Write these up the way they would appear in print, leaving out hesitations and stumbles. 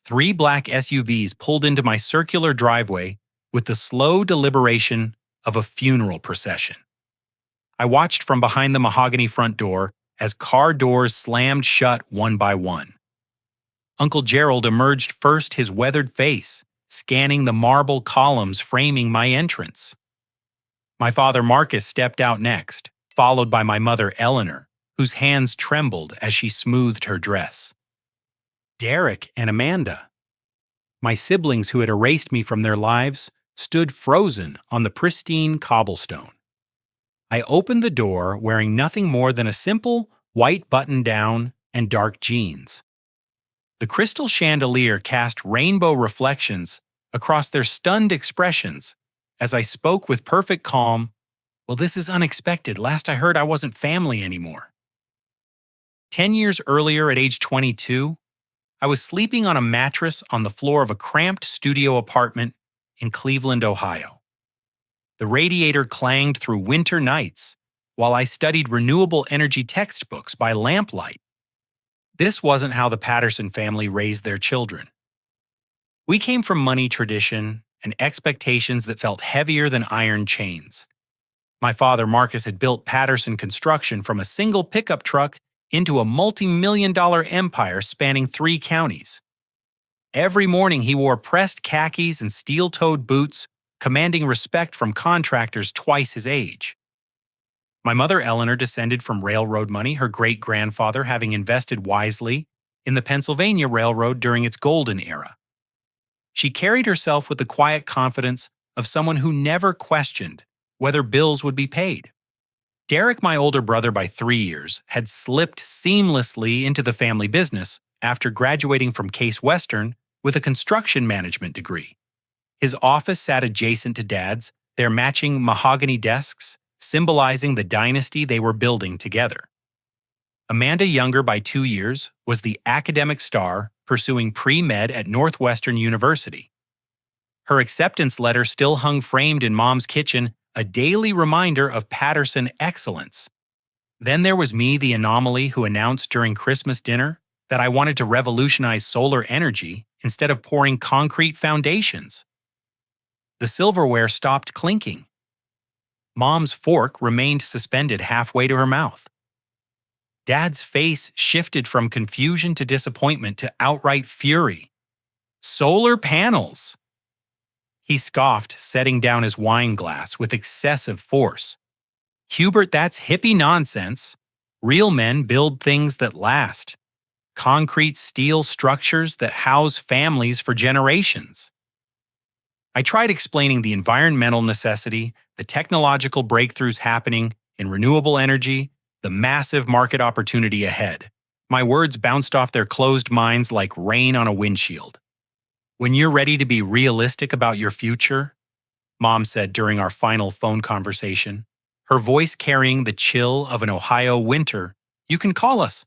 Three black SUVs pulled into my circular driveway with the slow deliberation of a funeral procession. I watched from behind the mahogany front door as car doors slammed shut one by one. Uncle Gerald emerged first, his weathered face scanning the marble columns framing my entrance. My father Marcus stepped out next, followed by my mother Eleanor, whose hands trembled as she smoothed her dress. Derek and Amanda, my siblings who had erased me from their lives, stood frozen on the pristine cobblestone. I opened the door wearing nothing more than a simple white button-down and dark jeans. The crystal chandelier cast rainbow reflections across their stunned expressions as I spoke with perfect calm. "Well, this is unexpected. Last I heard, I wasn't family anymore." 10 years earlier, at age 22, I was sleeping on a mattress on the floor of a cramped studio apartment in Cleveland, Ohio. The radiator clanged through winter nights while I studied renewable energy textbooks by lamplight. This wasn't how the Patterson family raised their children. We came from money, tradition, and expectations that felt heavier than iron chains. My father Marcus had built Patterson Construction from a single pickup truck into a multi-million-dollar empire spanning 3 counties. Every morning he wore pressed khakis and steel-toed boots, commanding respect from contractors twice his age. My mother Eleanor descended from railroad money, her great-grandfather having invested wisely in the Pennsylvania Railroad during its golden era. She carried herself with the quiet confidence of someone who never questioned whether bills would be paid. Derek, my older brother by 3 years, had slipped seamlessly into the family business after graduating from Case Western with a construction management degree. His office sat adjacent to Dad's, their matching mahogany desks, symbolizing the dynasty they were building together. Amanda, younger by 2 years, was the academic star pursuing pre-med at Northwestern University. Her acceptance letter still hung framed in Mom's kitchen, a daily reminder of Patterson excellence. Then there was me, the anomaly who announced during Christmas dinner that I wanted to revolutionize solar energy instead of pouring concrete foundations. The silverware stopped clinking. Mom's fork remained suspended halfway to her mouth. Dad's face shifted from confusion to disappointment to outright fury. "Solar panels!" He scoffed, setting down his wine glass with excessive force. "Hubert, that's hippie nonsense. Real men build things that last. Concrete steel structures that house families for generations." I tried explaining the environmental necessity, the technological breakthroughs happening in renewable energy, the massive market opportunity ahead. My words bounced off their closed minds like rain on a windshield. "When you're ready to be realistic about your future," Mom said during our final phone conversation, her voice carrying the chill of an Ohio winter, "you can call us."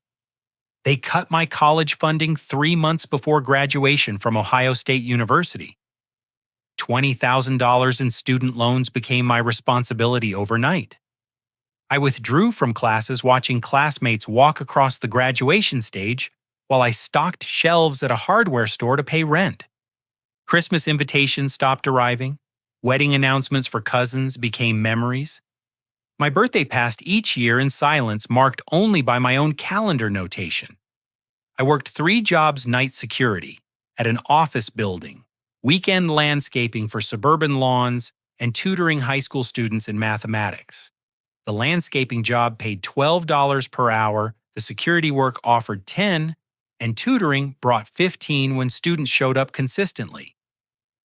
They cut my college funding 3 months before graduation from Ohio State University. $20,000 in student loans became my responsibility overnight. I withdrew from classes watching classmates walk across the graduation stage while I stocked shelves at a hardware store to pay rent. Christmas invitations stopped arriving. Wedding announcements for cousins became memories. My birthday passed each year in silence, marked only by my own calendar notation. I worked 3 jobs: night security at an office building, weekend landscaping for suburban lawns, and tutoring high school students in mathematics. The landscaping job paid $12 per hour, the security work offered $10, and tutoring brought $15 when students showed up consistently.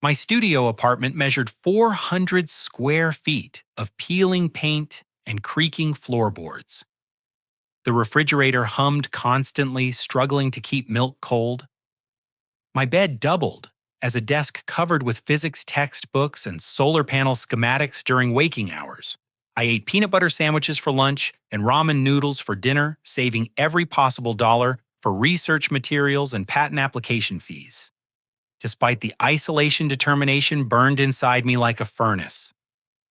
My studio apartment measured 400 square feet of peeling paint and creaking floorboards. The refrigerator hummed constantly, struggling to keep milk cold. My bed doubled as a desk covered with physics textbooks and solar panel schematics during waking hours. I ate peanut butter sandwiches for lunch and ramen noodles for dinner, saving every possible dollar for research materials and patent application fees. Despite the isolation, determination burned inside me like a furnace.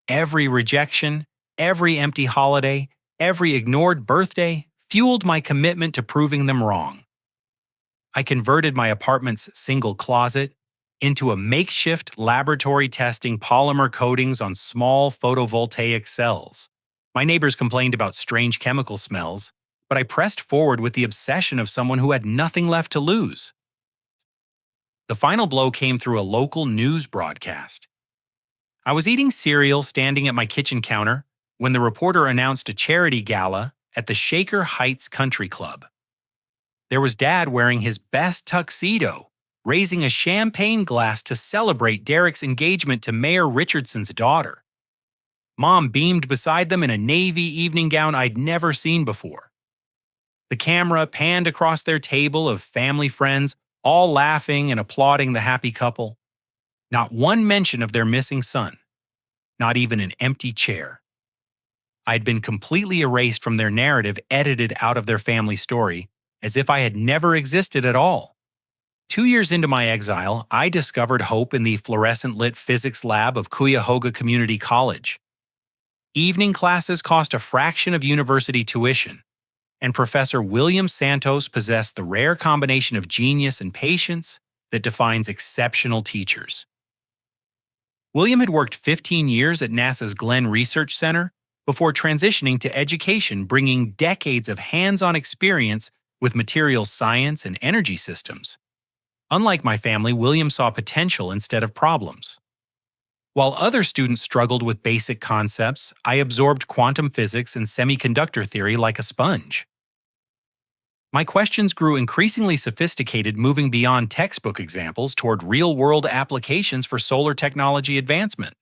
Every rejection, every empty holiday, every ignored birthday fueled my commitment to proving them wrong. I converted my apartment's single closet into a makeshift laboratory testing polymer coatings on small photovoltaic cells. My neighbors complained about strange chemical smells, but I pressed forward with the obsession of someone who had nothing left to lose. The final blow came through a local news broadcast. I was eating cereal standing at my kitchen counter when the reporter announced a charity gala at the Shaker Heights Country Club. There was Dad wearing his best tuxedo, raising a champagne glass to celebrate Derek's engagement to Mayor Richardson's daughter. Mom beamed beside them in a navy evening gown I'd never seen before. The camera panned across their table of family friends, all laughing and applauding the happy couple. Not one mention of their missing son. Not even an empty chair. I'd been completely erased from their narrative, edited out of their family story, as if I had never existed at all. 2 years into my exile, I discovered hope in the fluorescent-lit physics lab of Cuyahoga Community College. Evening classes cost a fraction of university tuition, and Professor William Santos possessed the rare combination of genius and patience that defines exceptional teachers. William had worked 15 years at NASA's Glenn Research Center before transitioning to education, bringing decades of hands-on experience with materials science and energy systems. Unlike my family, William saw potential instead of problems. While other students struggled with basic concepts, I absorbed quantum physics and semiconductor theory like a sponge. My questions grew increasingly sophisticated, moving beyond textbook examples toward real-world applications for solar technology advancement.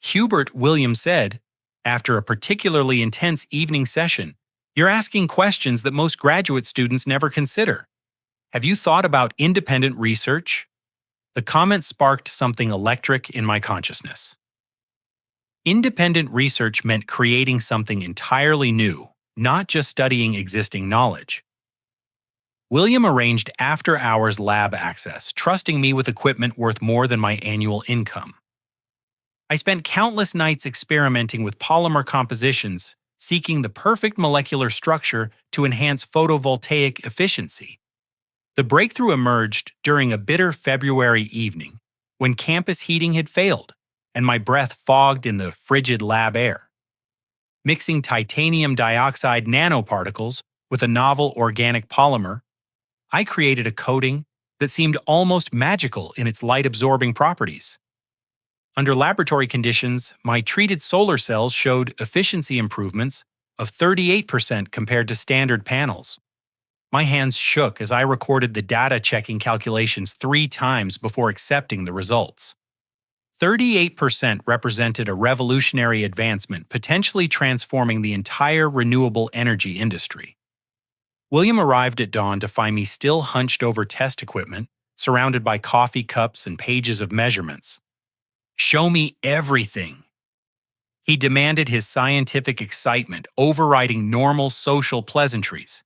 Hubert, William said, after a particularly intense evening session, "You're asking questions that most graduate students never consider. Have you thought about independent research?" The comment sparked something electric in my consciousness. Independent research meant creating something entirely new, not just studying existing knowledge. William arranged after-hours lab access, trusting me with equipment worth more than my annual income. I spent countless nights experimenting with polymer compositions, seeking the perfect molecular structure to enhance photovoltaic efficiency. The breakthrough emerged during a bitter February evening, when campus heating had failed and my breath fogged in the frigid lab air. Mixing titanium dioxide nanoparticles with a novel organic polymer, I created a coating that seemed almost magical in its light-absorbing properties. Under laboratory conditions, my treated solar cells showed efficiency improvements of 38% compared to standard panels. My hands shook as I recorded the data-checking calculations 3 times before accepting the results. 38% represented a revolutionary advancement, potentially transforming the entire renewable energy industry. William arrived at dawn to find me still hunched over test equipment, surrounded by coffee cups and pages of measurements. "Show me everything." He demanded, his scientific excitement overriding normal social pleasantries.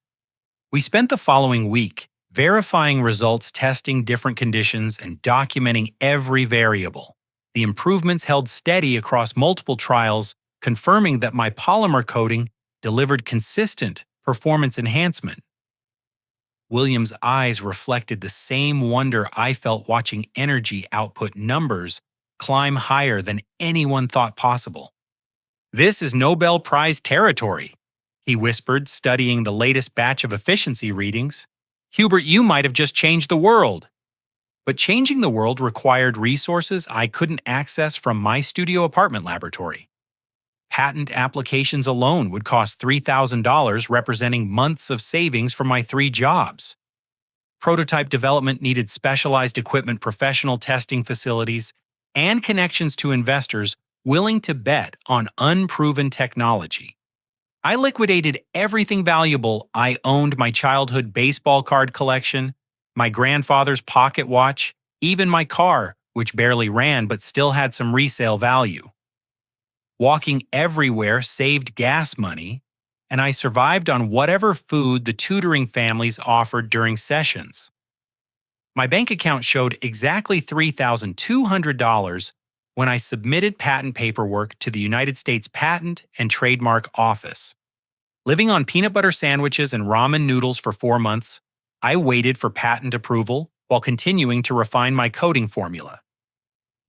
We spent the following week verifying results, testing different conditions, and documenting every variable. The improvements held steady across multiple trials, confirming that my polymer coating delivered consistent performance enhancement. William's eyes reflected the same wonder I felt watching energy output numbers climb higher than anyone thought possible. "This is Nobel Prize territory," he whispered, studying the latest batch of efficiency readings. "Hubert, you might have just changed the world." But changing the world required resources I couldn't access from my studio apartment laboratory. Patent applications alone would cost $3,000, representing months of savings from my 3 jobs. Prototype development needed specialized equipment, professional testing facilities, and connections to investors willing to bet on unproven technology. I liquidated everything valuable I owned: my childhood baseball card collection, my grandfather's pocket watch, even my car, which barely ran but still had some resale value. Walking everywhere saved gas money, and I survived on whatever food the tutoring families offered during sessions. My bank account showed exactly $3,200 when I submitted patent paperwork to the United States Patent and Trademark Office. Living on peanut butter sandwiches and ramen noodles for 4 months, I waited for patent approval while continuing to refine my coding formula.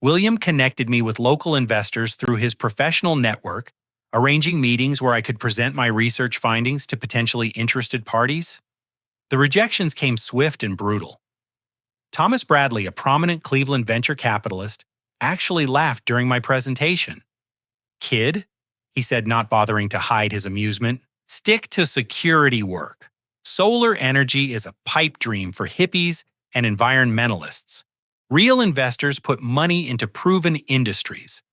William connected me with local investors through his professional network, arranging meetings where I could present my research findings to potentially interested parties. The rejections came swift and brutal. Thomas Bradley, a prominent Cleveland venture capitalist, actually laughed during my presentation. "Kid," he said, not bothering to hide his amusement, "stick to security work. Solar energy is a pipe dream for hippies and environmentalists. Real investors put money into proven industries."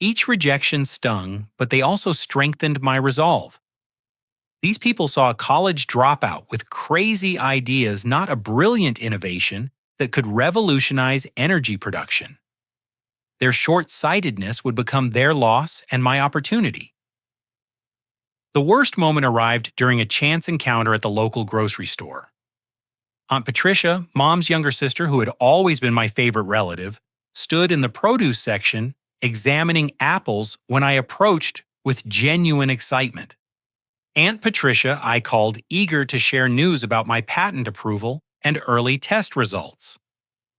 Each rejection stung, but they also strengthened my resolve. These people saw a college dropout with crazy ideas, not a brilliant innovation that could revolutionize energy production. Their short-sightedness would become their loss and my opportunity. The worst moment arrived during a chance encounter at the local grocery store. Aunt Patricia, Mom's younger sister who had always been my favorite relative, stood in the produce section examining apples when I approached with genuine excitement. Aunt Patricia, I called, eager to share news about my patent approval and early test results.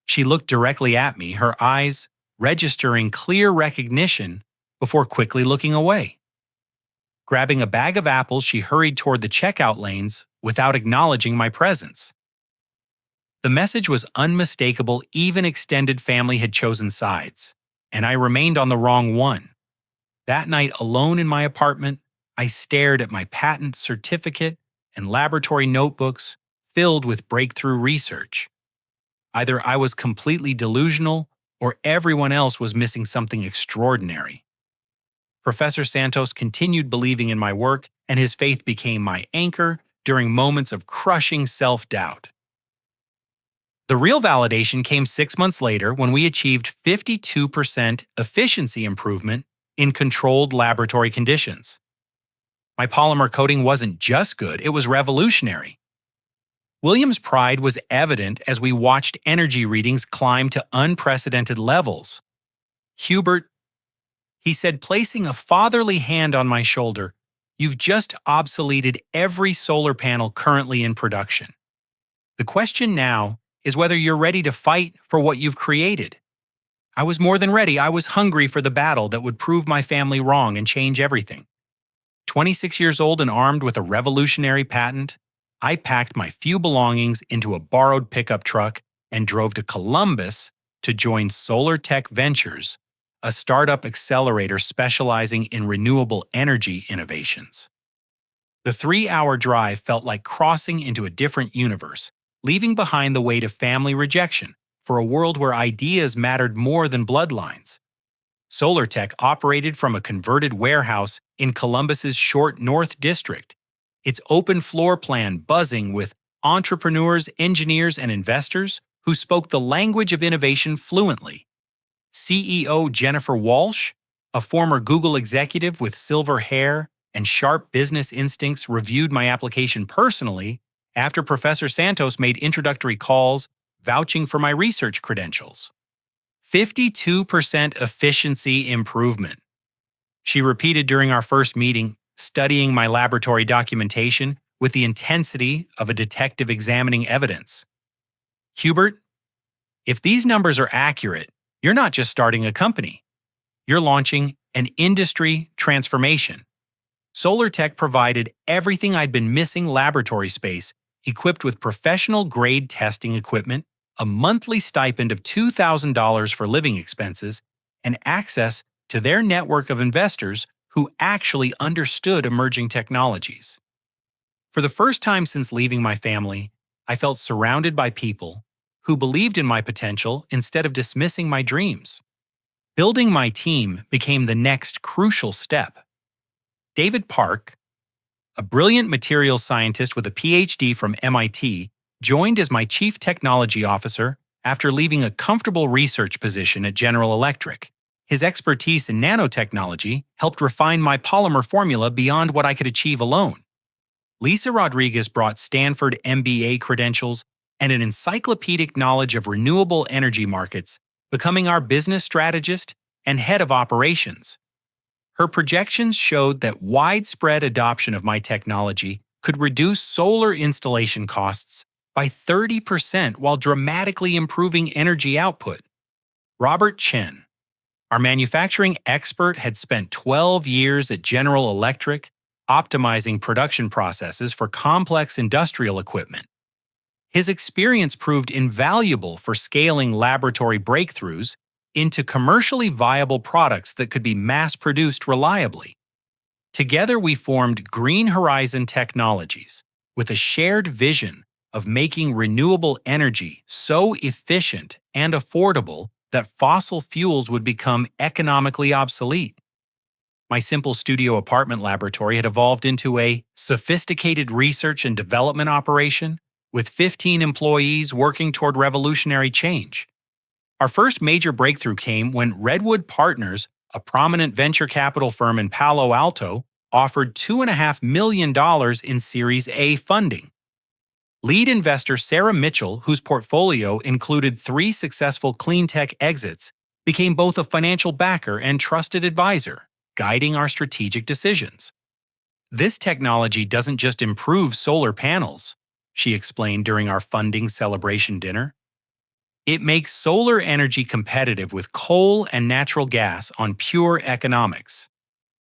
She looked directly at me, her eyes registering clear recognition before quickly looking away. Grabbing a bag of apples, she hurried toward the checkout lanes without acknowledging my presence. The message was unmistakable. Even extended family had chosen sides, and I remained on the wrong one. That night, alone in my apartment, I stared at my patent certificate and laboratory notebooks filled with breakthrough research. Either I was completely delusional or everyone else was missing something extraordinary. Professor Santos continued believing in my work, and his faith became my anchor during moments of crushing self-doubt. The real validation came 6 months later when we achieved 52% efficiency improvement in controlled laboratory conditions. My polymer coating wasn't just good, it was revolutionary. William's pride was evident as we watched energy readings climb to unprecedented levels. "Hubert," he said, placing a fatherly hand on my shoulder, "you've just obsoleted every solar panel currently in production. The question now is whether you're ready to fight for what you've created." I was more than ready. I was hungry for the battle that would prove my family wrong and change everything. 26 years old and armed with a revolutionary patent, I packed my few belongings into a borrowed pickup truck and drove to Columbus to join Solar Tech Ventures, a startup accelerator specializing in renewable energy innovations. The 3-hour drive felt like crossing into a different universe, leaving behind the weight of family rejection for a world where ideas mattered more than bloodlines. SolarTech operated from a converted warehouse in Columbus's short North District, its open floor plan buzzing with entrepreneurs, engineers, and investors who spoke the language of innovation fluently. CEO Jennifer Walsh, a former Google executive with silver hair and sharp business instincts, reviewed my application personally after Professor Santos made introductory calls vouching for my research credentials. 52% efficiency improvement. She repeated during our first meeting, studying my laboratory documentation with the intensity of a detective examining evidence. "Hubert, if these numbers are accurate, you're not just starting a company. You're launching an industry transformation." SolarTech provided everything I'd been missing: laboratory space, equipped with professional-grade testing equipment, a monthly stipend of $2,000 for living expenses, and access to their network of investors who actually understood emerging technologies. For the first time since leaving my family, I felt surrounded by people who believed in my potential instead of dismissing my dreams. Building my team became the next crucial step. David Park, a brilliant materials scientist with a PhD from MIT, joined as my chief technology officer after leaving a comfortable research position at General Electric. His expertise in nanotechnology helped refine my polymer formula beyond what I could achieve alone. Lisa Rodriguez brought Stanford MBA credentials and an encyclopedic knowledge of renewable energy markets, becoming our business strategist and head of operations. Her projections showed that widespread adoption of my technology could reduce solar installation costs by 30% while dramatically improving energy output. Robert Chen, our manufacturing expert, had spent 12 years at General Electric optimizing production processes for complex industrial equipment. His experience proved invaluable for scaling laboratory breakthroughs into commercially viable products that could be mass-produced reliably. Together, we formed Green Horizon Technologies with a shared vision of making renewable energy so efficient and affordable that fossil fuels would become economically obsolete. My simple studio apartment laboratory had evolved into a sophisticated research and development operation with 15 employees working toward revolutionary change. Our first major breakthrough came when Redwood Partners, a prominent venture capital firm in Palo Alto, offered $2.5 million in Series A funding. Lead investor Sarah Mitchell, whose portfolio included 3 successful clean tech exits, became both a financial backer and trusted advisor, guiding our strategic decisions. "This technology doesn't just improve solar panels," she explained during our funding celebration dinner. "It makes solar energy competitive with coal and natural gas on pure economics.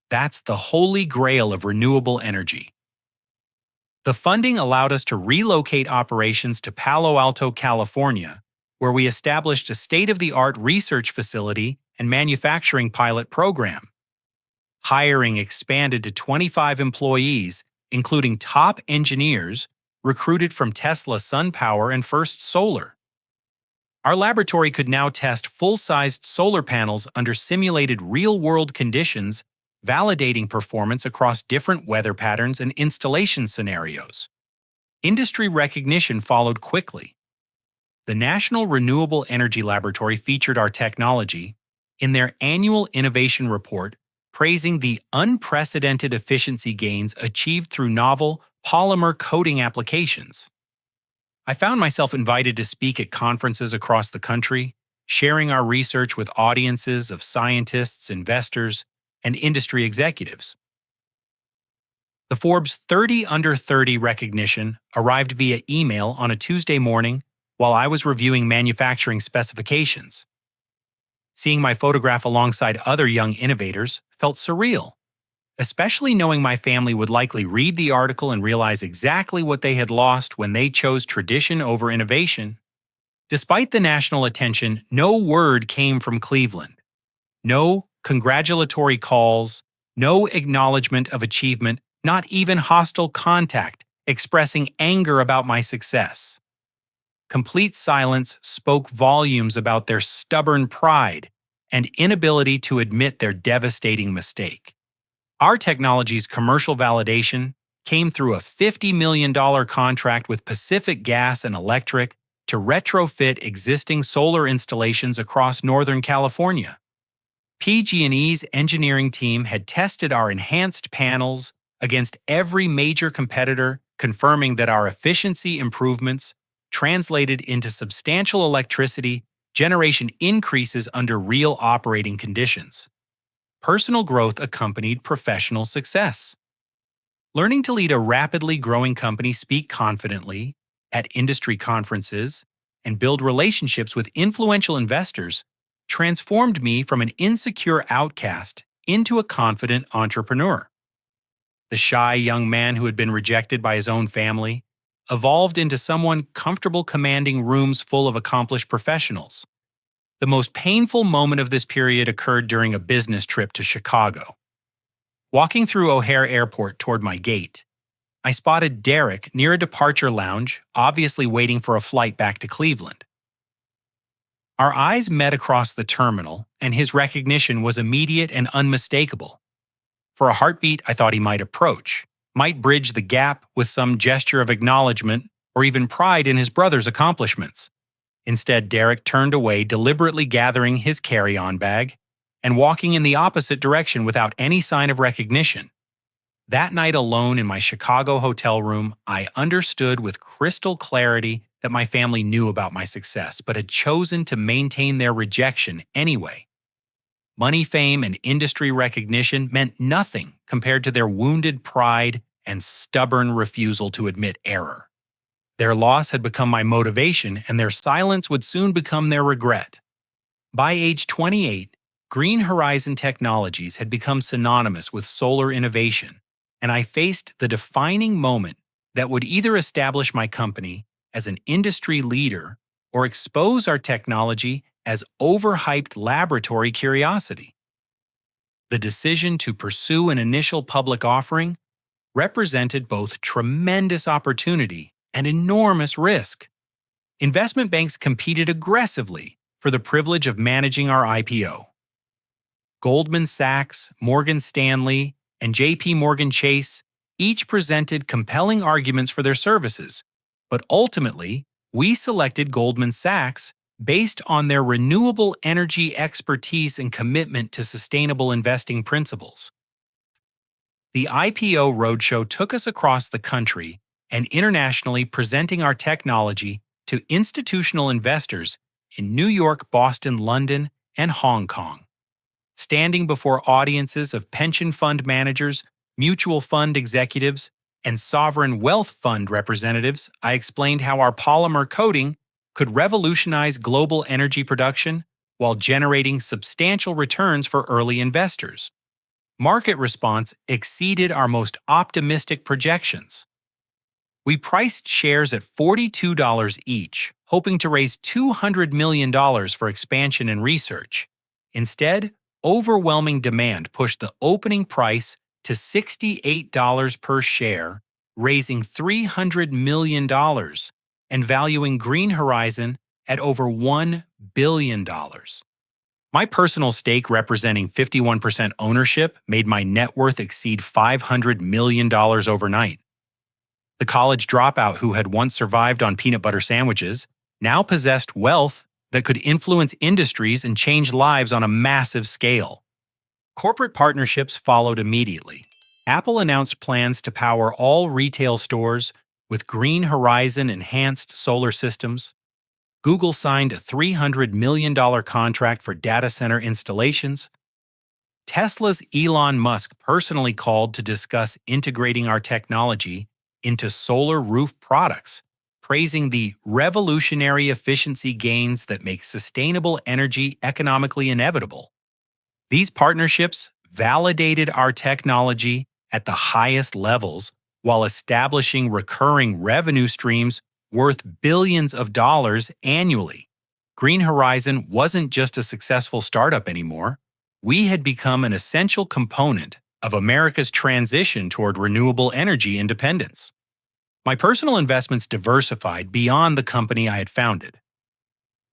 That's the holy grail of renewable energy." The funding allowed us to relocate operations to Palo Alto, California, where we established a state-of-the-art research facility and manufacturing pilot program. Hiring expanded to 25 employees, including top engineers recruited from Tesla SunPower and First Solar. Our laboratory could now test full-sized solar panels under simulated real-world conditions, validating performance across different weather patterns and installation scenarios. Industry recognition followed quickly. The National Renewable Energy Laboratory featured our technology in their annual innovation report, praising the unprecedented efficiency gains achieved through novel polymer coating applications. I found myself invited to speak at conferences across the country, sharing our research with audiences of scientists, investors, and industry executives. The Forbes 30 Under 30 recognition arrived via email on a Tuesday morning while I was reviewing manufacturing specifications. Seeing my photograph alongside other young innovators felt surreal, especially knowing my family would likely read the article and realize exactly what they had lost when they chose tradition over innovation. Despite the national attention, no word came from Cleveland. No congratulatory calls, no acknowledgement of achievement, not even hostile contact expressing anger about my success. Complete silence spoke volumes about their stubborn pride and inability to admit their devastating mistake. Our technology's commercial validation came through a $50 million contract with Pacific Gas and Electric to retrofit existing solar installations across Northern California. PG&E's engineering team had tested our enhanced panels against every major competitor, confirming that our efficiency improvements translated into substantial electricity generation increases under real operating conditions. Personal growth accompanied professional success. Learning to lead a rapidly growing company, speak confidently at industry conferences, and build relationships with influential investors transformed me from an insecure outcast into a confident entrepreneur. The shy young man who had been rejected by his own family evolved into someone comfortable commanding rooms full of accomplished professionals. The most painful moment of this period occurred during a business trip to Chicago. Walking through O'Hare Airport toward my gate, I spotted Derek near a departure lounge, obviously waiting for a flight back to Cleveland. Our eyes met across the terminal, and his recognition was immediate and unmistakable. For a heartbeat, I thought he might approach, might bridge the gap with some gesture of acknowledgement or even pride in his brother's accomplishments. Instead, Derek turned away, deliberately gathering his carry-on bag and walking in the opposite direction without any sign of recognition. That night alone in my Chicago hotel room, I understood with crystal clarity that my family knew about my success, but had chosen to maintain their rejection anyway. Money, fame, and industry recognition meant nothing compared to their wounded pride and stubborn refusal to admit error. Their loss had become my motivation, and their silence would soon become their regret. By age 28, Green Horizon Technologies had become synonymous with solar innovation, and I faced the defining moment that would either establish my company as an industry leader or expose our technology as overhyped laboratory curiosity. The decision to pursue an initial public offering represented both tremendous opportunity and enormous risk. Investment banks competed aggressively for the privilege of managing our IPO. Goldman Sachs, Morgan Stanley, and JP Morgan Chase each presented compelling arguments for their services, but ultimately, we selected Goldman Sachs based on their renewable energy expertise and commitment to sustainable investing principles. The IPO roadshow took us across the country and internationally, presenting our technology to institutional investors in New York, Boston, London, and Hong Kong. Standing before audiences of pension fund managers, mutual fund executives, and sovereign wealth fund representatives, I explained how our polymer coating could revolutionize global energy production while generating substantial returns for early investors. Market response exceeded our most optimistic projections. We priced shares at $42 each, hoping to raise $200 million for expansion and research. Instead, overwhelming demand pushed the opening price to $68 per share, raising $300 million and valuing Green Horizon at over $1 billion. My personal stake, representing 51% ownership, made my net worth exceed $500 million overnight. The college dropout who had once survived on peanut butter sandwiches now possessed wealth that could influence industries and change lives on a massive scale. Corporate partnerships followed immediately. Apple announced plans to power all retail stores with Green Horizon enhanced solar systems. Google signed a $300 million contract for data center installations. Tesla's Elon Musk personally called to discuss integrating our technology into solar roof products, praising the revolutionary efficiency gains that make sustainable energy economically inevitable. These partnerships validated our technology at the highest levels while establishing recurring revenue streams worth billions of dollars annually. Green Horizon wasn't just a successful startup anymore. We had become an essential component of America's transition toward renewable energy independence. My personal investments diversified beyond the company I had founded.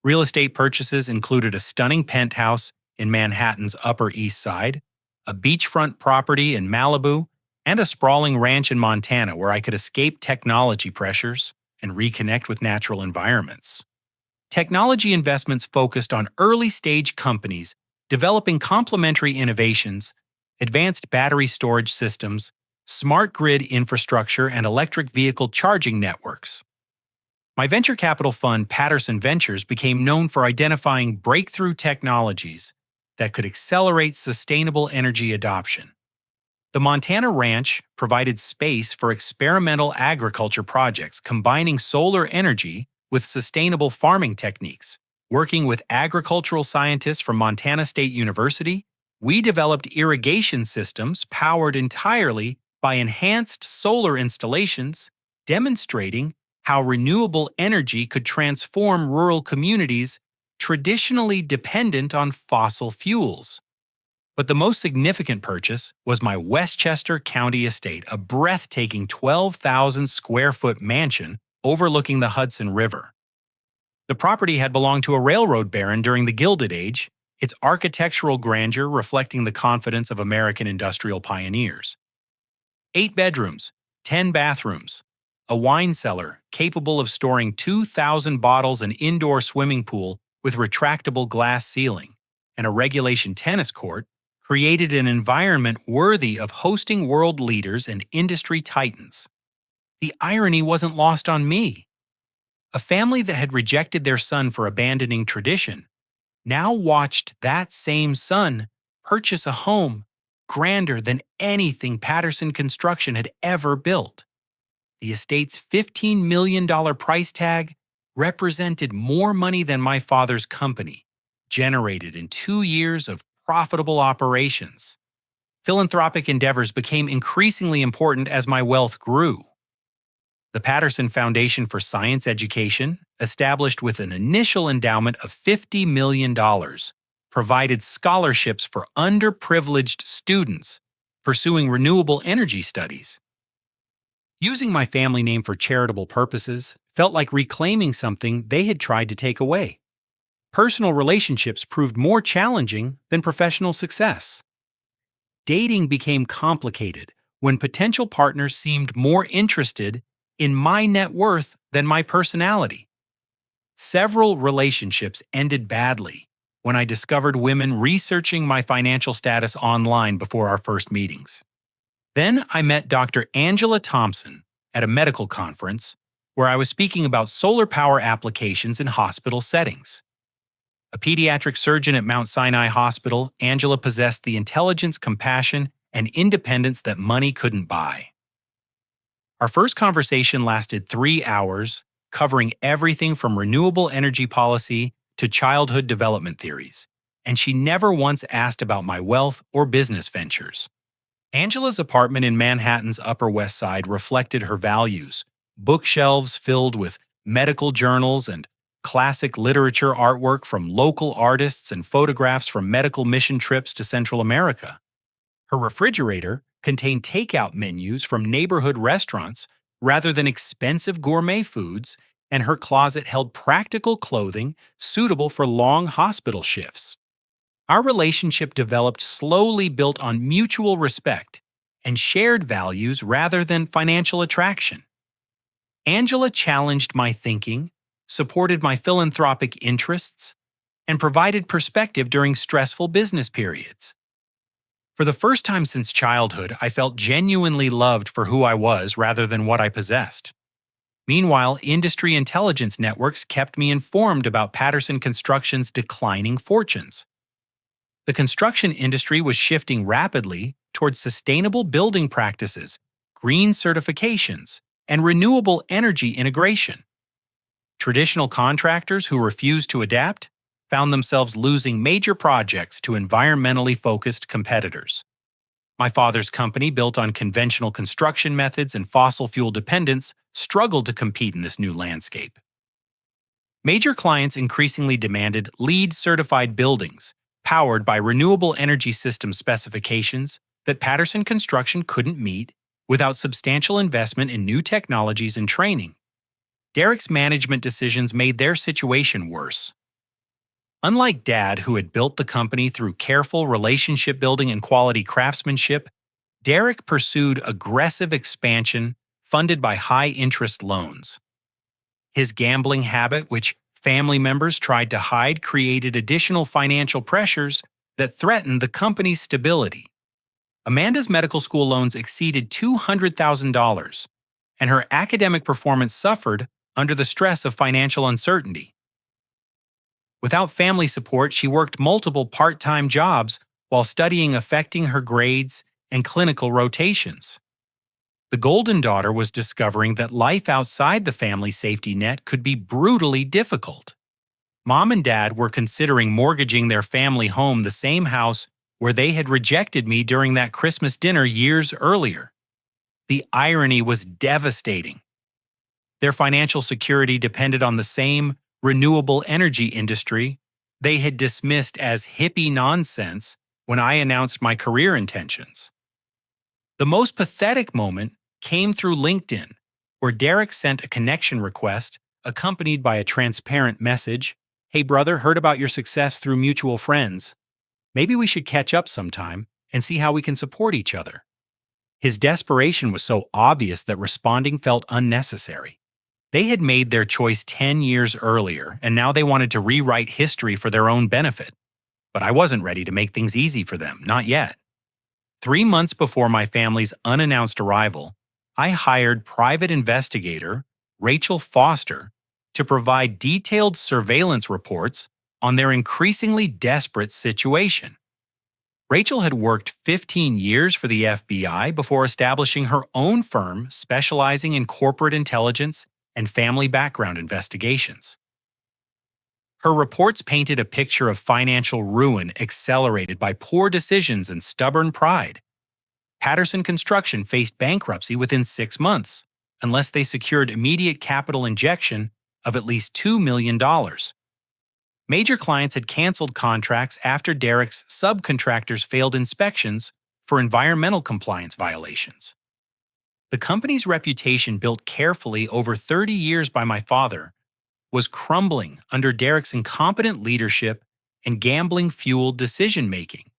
Real estate purchases included a stunning penthouse in Manhattan's Upper East Side, a beachfront property in Malibu, and a sprawling ranch in Montana where I could escape technology pressures and reconnect with natural environments. Technology investments focused on early-stage companies developing complementary innovations, advanced battery storage systems, smart grid infrastructure, and electric vehicle charging networks. My venture capital fund, Patterson Ventures, became known for identifying breakthrough technologies that could accelerate sustainable energy adoption. The Montana Ranch provided space for experimental agriculture projects combining solar energy with sustainable farming techniques. Working with agricultural scientists from Montana State University, we developed irrigation systems powered entirely by enhanced solar installations, demonstrating how renewable energy could transform rural communities traditionally dependent on fossil fuels. But the most significant purchase was my Westchester County estate, a breathtaking 12,000 square foot mansion overlooking the Hudson River. The property had belonged to a railroad baron during the Gilded Age, its architectural grandeur reflecting the confidence of American industrial pioneers. 8 bedrooms, 10 bathrooms, a wine cellar capable of storing 2,000 bottles, an indoor swimming pool with retractable glass ceiling, and a regulation tennis court created an environment worthy of hosting world leaders and industry titans. The irony wasn't lost on me. A family that had rejected their son for abandoning tradition now watched that same son purchase a home grander than anything Patterson Construction had ever built. The estate's $15 million price tag represented more money than my father's company generated in 2 years of profitable operations. Philanthropic endeavors became increasingly important as my wealth grew. The Patterson Foundation for Science Education, established with an initial endowment of $50 million, provided scholarships for underprivileged students pursuing renewable energy studies. Using my family name for charitable purposes felt like reclaiming something they had tried to take away. Personal relationships proved more challenging than professional success. Dating became complicated when potential partners seemed more interested in my net worth than my personality. Several relationships ended badly when I discovered women researching my financial status online before our first meetings. Then I met Dr. Angela Thompson at a medical conference where I was speaking about solar power applications in hospital settings. A pediatric surgeon at Mount Sinai Hospital, Angela possessed the intelligence, compassion, and independence that money couldn't buy. Our first conversation lasted 3 hours, covering everything from renewable energy policy to childhood development theories, and she never once asked about my wealth or business ventures. Angela's apartment in Manhattan's Upper West Side reflected her values: bookshelves filled with medical journals and classic literature artwork from local artists and photographs from medical mission trips to Central America. Her refrigerator contained takeout menus from neighborhood restaurants rather than expensive gourmet foods, and her closet held practical clothing suitable for long hospital shifts. Our relationship developed slowly, built on mutual respect and shared values rather than financial attraction. Angela challenged my thinking, supported my philanthropic interests, and provided perspective during stressful business periods. For the first time since childhood, I felt genuinely loved for who I was rather than what I possessed. Meanwhile, industry intelligence networks kept me informed about Patterson Construction's declining fortunes. The construction industry was shifting rapidly towards sustainable building practices, green certifications, and renewable energy integration. Traditional contractors who refused to adapt found themselves losing major projects to environmentally focused competitors. My father's company, built on conventional construction methods and fossil fuel dependence, struggled to compete in this new landscape. Major clients increasingly demanded LEED-certified buildings, powered by renewable energy system specifications that Patterson Construction couldn't meet without substantial investment in new technologies and training. Derek's management decisions made their situation worse. Unlike Dad, who had built the company through careful relationship building and quality craftsmanship, Derek pursued aggressive expansion funded by high-interest loans. His gambling habit, which family members tried to hide, created additional financial pressures that threatened the company's stability. Amanda's medical school loans exceeded $200,000, and her academic performance suffered under the stress of financial uncertainty. Without family support, she worked multiple part-time jobs while studying, affecting her grades and clinical rotations. The golden daughter was discovering that life outside the family safety net could be brutally difficult. Mom and Dad were considering mortgaging their family home, the same house where they had rejected me during that Christmas dinner years earlier. The irony was devastating. Their financial security depended on the same renewable energy industry they had dismissed as hippie nonsense when I announced my career intentions. The most pathetic moment came through LinkedIn, where Derek sent a connection request accompanied by a transparent message: "Hey brother, heard about your success through mutual friends. Maybe we should catch up sometime and see how we can support each other." His desperation was so obvious that responding felt unnecessary. They had made their choice 10 years earlier, and now they wanted to rewrite history for their own benefit. But I wasn't ready to make things easy for them, not yet. 3 months before my family's unannounced arrival, I hired private investigator Rachel Foster to provide detailed surveillance reports on their increasingly desperate situation. Rachel had worked 15 years for the FBI before establishing her own firm specializing in corporate intelligence and family background investigations. Her reports painted a picture of financial ruin accelerated by poor decisions and stubborn pride. Patterson Construction faced bankruptcy within 6 months, unless they secured immediate capital injection of at least $2 million. Major clients had canceled contracts after Derek's subcontractors failed inspections for environmental compliance violations. The company's reputation, built carefully over 30 years by my father, was crumbling under Derek's incompetent leadership and gambling-fueled decision-making.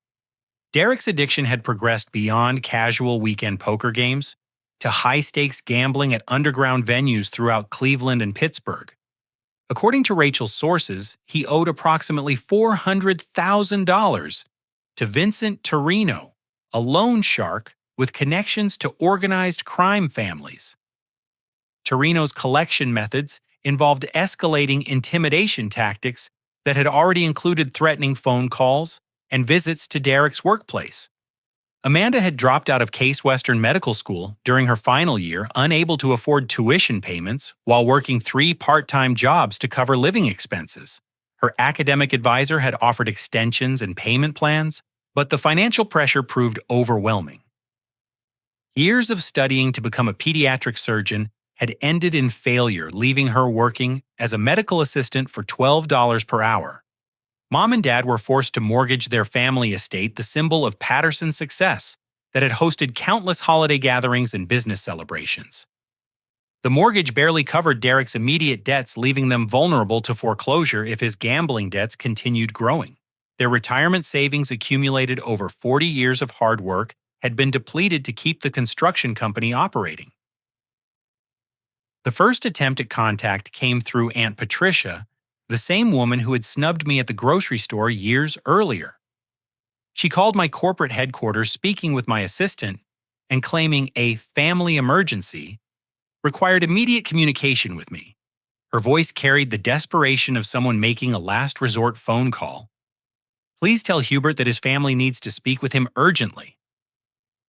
Derek's addiction had progressed beyond casual weekend poker games to high-stakes gambling at underground venues throughout Cleveland and Pittsburgh. According to Rachel's sources, he owed approximately $400,000 to Vincent Torino, a loan shark with connections to organized crime families. Torino's collection methods involved escalating intimidation tactics that had already included threatening phone calls and visits to Derek's workplace. Amanda had dropped out of Case Western Medical School during her final year, unable to afford tuition payments while working 3 part-time jobs to cover living expenses. Her academic advisor had offered extensions and payment plans, but the financial pressure proved overwhelming. Years of studying to become a pediatric surgeon had ended in failure, leaving her working as a medical assistant for $12 per hour. Mom and Dad were forced to mortgage their family estate, the symbol of Patterson's success, that had hosted countless holiday gatherings and business celebrations. The mortgage barely covered Derek's immediate debts, leaving them vulnerable to foreclosure if his gambling debts continued growing. Their retirement savings, accumulated over 40 years of hard work, had been depleted to keep the construction company operating. The first attempt at contact came through Aunt Patricia, the same woman who had snubbed me at the grocery store years earlier. She called my corporate headquarters, speaking with my assistant, and claiming a family emergency required immediate communication with me. Her voice carried the desperation of someone making a last resort phone call. "Please tell Hubert that his family needs to speak with him urgently."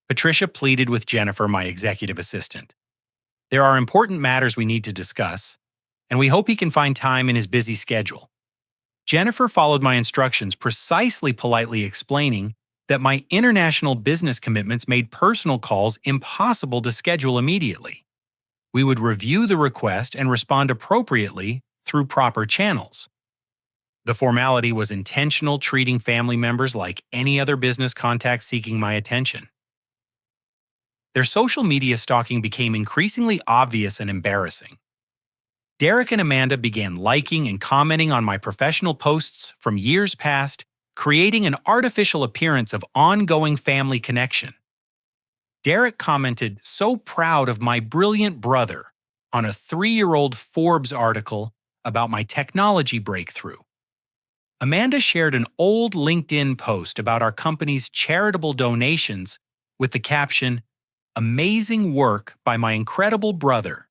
Patricia pleaded with Jennifer, my executive assistant. "There are important matters we need to discuss, and we hope he can find time in his busy schedule." Jennifer followed my instructions, precisely, politely explaining that my international business commitments made personal calls impossible to schedule immediately. We would review the request and respond appropriately through proper channels. The formality was intentional, treating family members like any other business contact seeking my attention. Their social media stalking became increasingly obvious and embarrassing. Derek and Amanda began liking and commenting on my professional posts from years past, creating an artificial appearance of ongoing family connection. Derek commented, "So proud of my brilliant brother," on a 3-year-old Forbes article about my technology breakthrough. Amanda shared an old LinkedIn post about our company's charitable donations with the caption, "Amazing work by my incredible brother."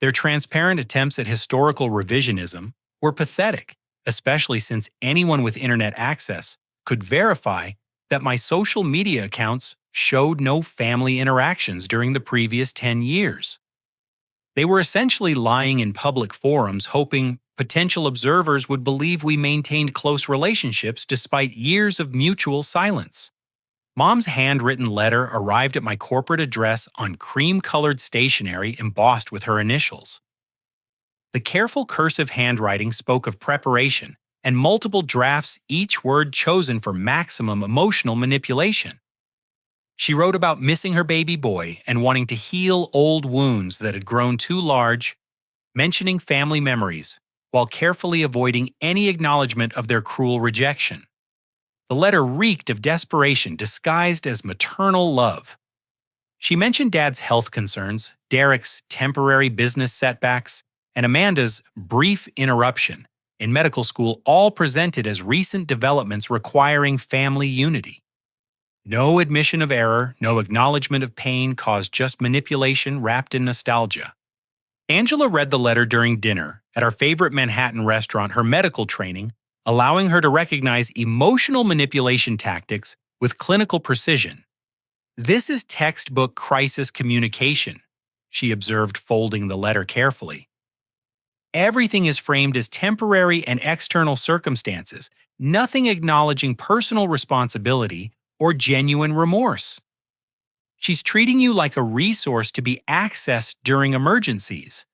Their transparent attempts at historical revisionism were pathetic, especially since anyone with internet access could verify that my social media accounts showed no family interactions during the previous 10 years. They were essentially lying in public forums, hoping potential observers would believe we maintained close relationships despite years of mutual silence. Mom's handwritten letter arrived at my corporate address on cream-colored stationery embossed with her initials. The careful cursive handwriting spoke of preparation and multiple drafts, each word chosen for maximum emotional manipulation. She wrote about missing her baby boy and wanting to heal old wounds that had grown too large, mentioning family memories, while carefully avoiding any acknowledgement of their cruel rejection. The letter reeked of desperation disguised as maternal love. She mentioned Dad's health concerns, Derek's temporary business setbacks, and Amanda's brief interruption in medical school, all presented as recent developments requiring family unity. No admission of error, no acknowledgement of pain, caused just manipulation wrapped in nostalgia. Angela read the letter during dinner at our favorite Manhattan restaurant, her medical training allowing her to recognize emotional manipulation tactics with clinical precision. "This is textbook crisis communication," she observed, folding the letter carefully. "Everything is framed as temporary and external circumstances, nothing acknowledging personal responsibility or genuine remorse. She's treating you like a resource to be accessed during emergencies."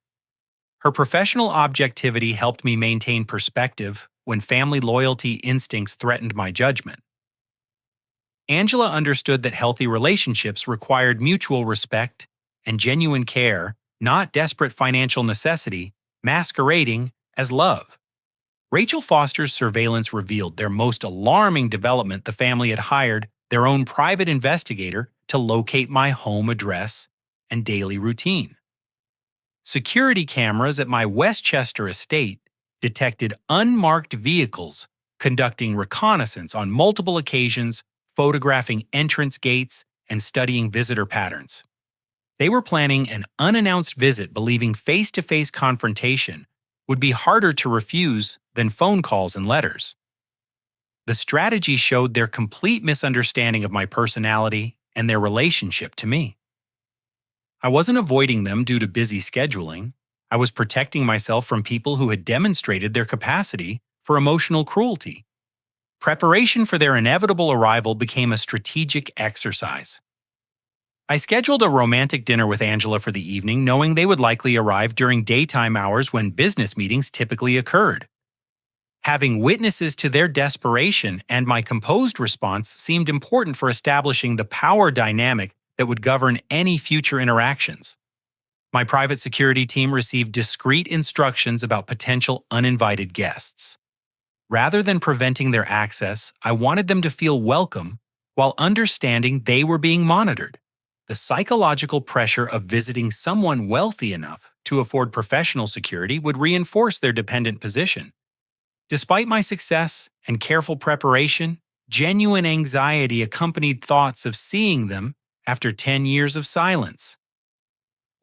Her professional objectivity helped me maintain perspective when family loyalty instincts threatened my judgment. Angela understood that healthy relationships required mutual respect and genuine care, not desperate financial necessity masquerading as love. Rachel Foster's surveillance revealed their most alarming development. The family had hired their own private investigator to locate my home address and daily routine. Security cameras at my Westchester estate detected unmarked vehicles conducting reconnaissance on multiple occasions, photographing entrance gates, and studying visitor patterns. They were planning an unannounced visit, believing face-to-face confrontation would be harder to refuse than phone calls and letters. The strategy showed their complete misunderstanding of my personality and their relationship to me. I wasn't avoiding them due to busy scheduling. I was protecting myself from people who had demonstrated their capacity for emotional cruelty. Preparation for their inevitable arrival became a strategic exercise. I scheduled a romantic dinner with Angela for the evening, knowing they would likely arrive during daytime hours when business meetings typically occurred. Having witnesses to their desperation and my composed response seemed important for establishing the power dynamic that would govern any future interactions. My private security team received discreet instructions about potential uninvited guests. Rather than preventing their access, I wanted them to feel welcome while understanding they were being monitored. The psychological pressure of visiting someone wealthy enough to afford professional security would reinforce their dependent position. Despite my success and careful preparation, genuine anxiety accompanied thoughts of seeing them after 10 years of silence.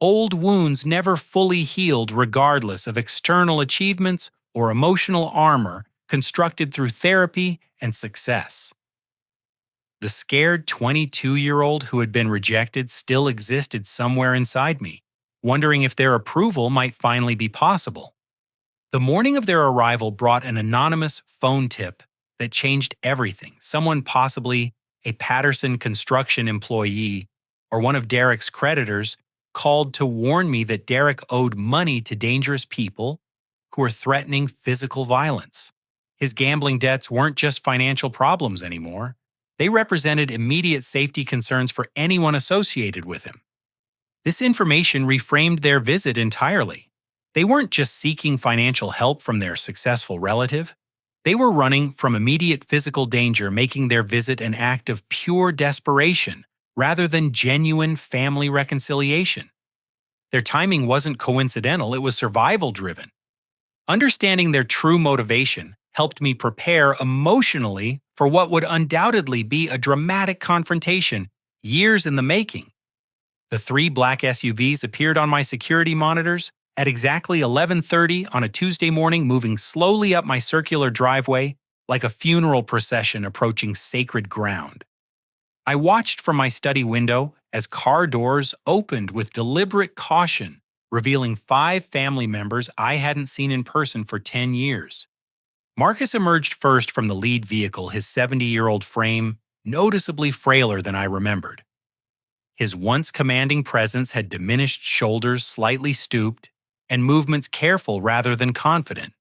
Old wounds never fully healed regardless of external achievements or emotional armor constructed through therapy and success. The scared 22-year-old who had been rejected still existed somewhere inside me, wondering if their approval might finally be possible. The morning of their arrival brought an anonymous phone tip that changed everything. Someone, possibly a Patterson construction employee or one of Derek's creditors, called to warn me that Derek owed money to dangerous people who were threatening physical violence. His gambling debts weren't just financial problems anymore. They represented immediate safety concerns for anyone associated with him. This information reframed their visit entirely. They weren't just seeking financial help from their successful relative. They were running from immediate physical danger, making their visit an act of pure desperation rather than genuine family reconciliation. Their timing wasn't coincidental, it was survival-driven. Understanding their true motivation helped me prepare emotionally for what would undoubtedly be a dramatic confrontation, years in the making. The 3 black SUVs appeared on my security monitors at exactly 11:30 on a Tuesday morning, moving slowly up my circular driveway like a funeral procession approaching sacred ground. I watched from my study window as car doors opened with deliberate caution, revealing 5 family members I hadn't seen in person for 10 years. Marcus emerged first from the lead vehicle, his 70-year-old frame noticeably frailer than I remembered. His once commanding presence had diminished shoulders, slightly stooped, and movements careful rather than confident.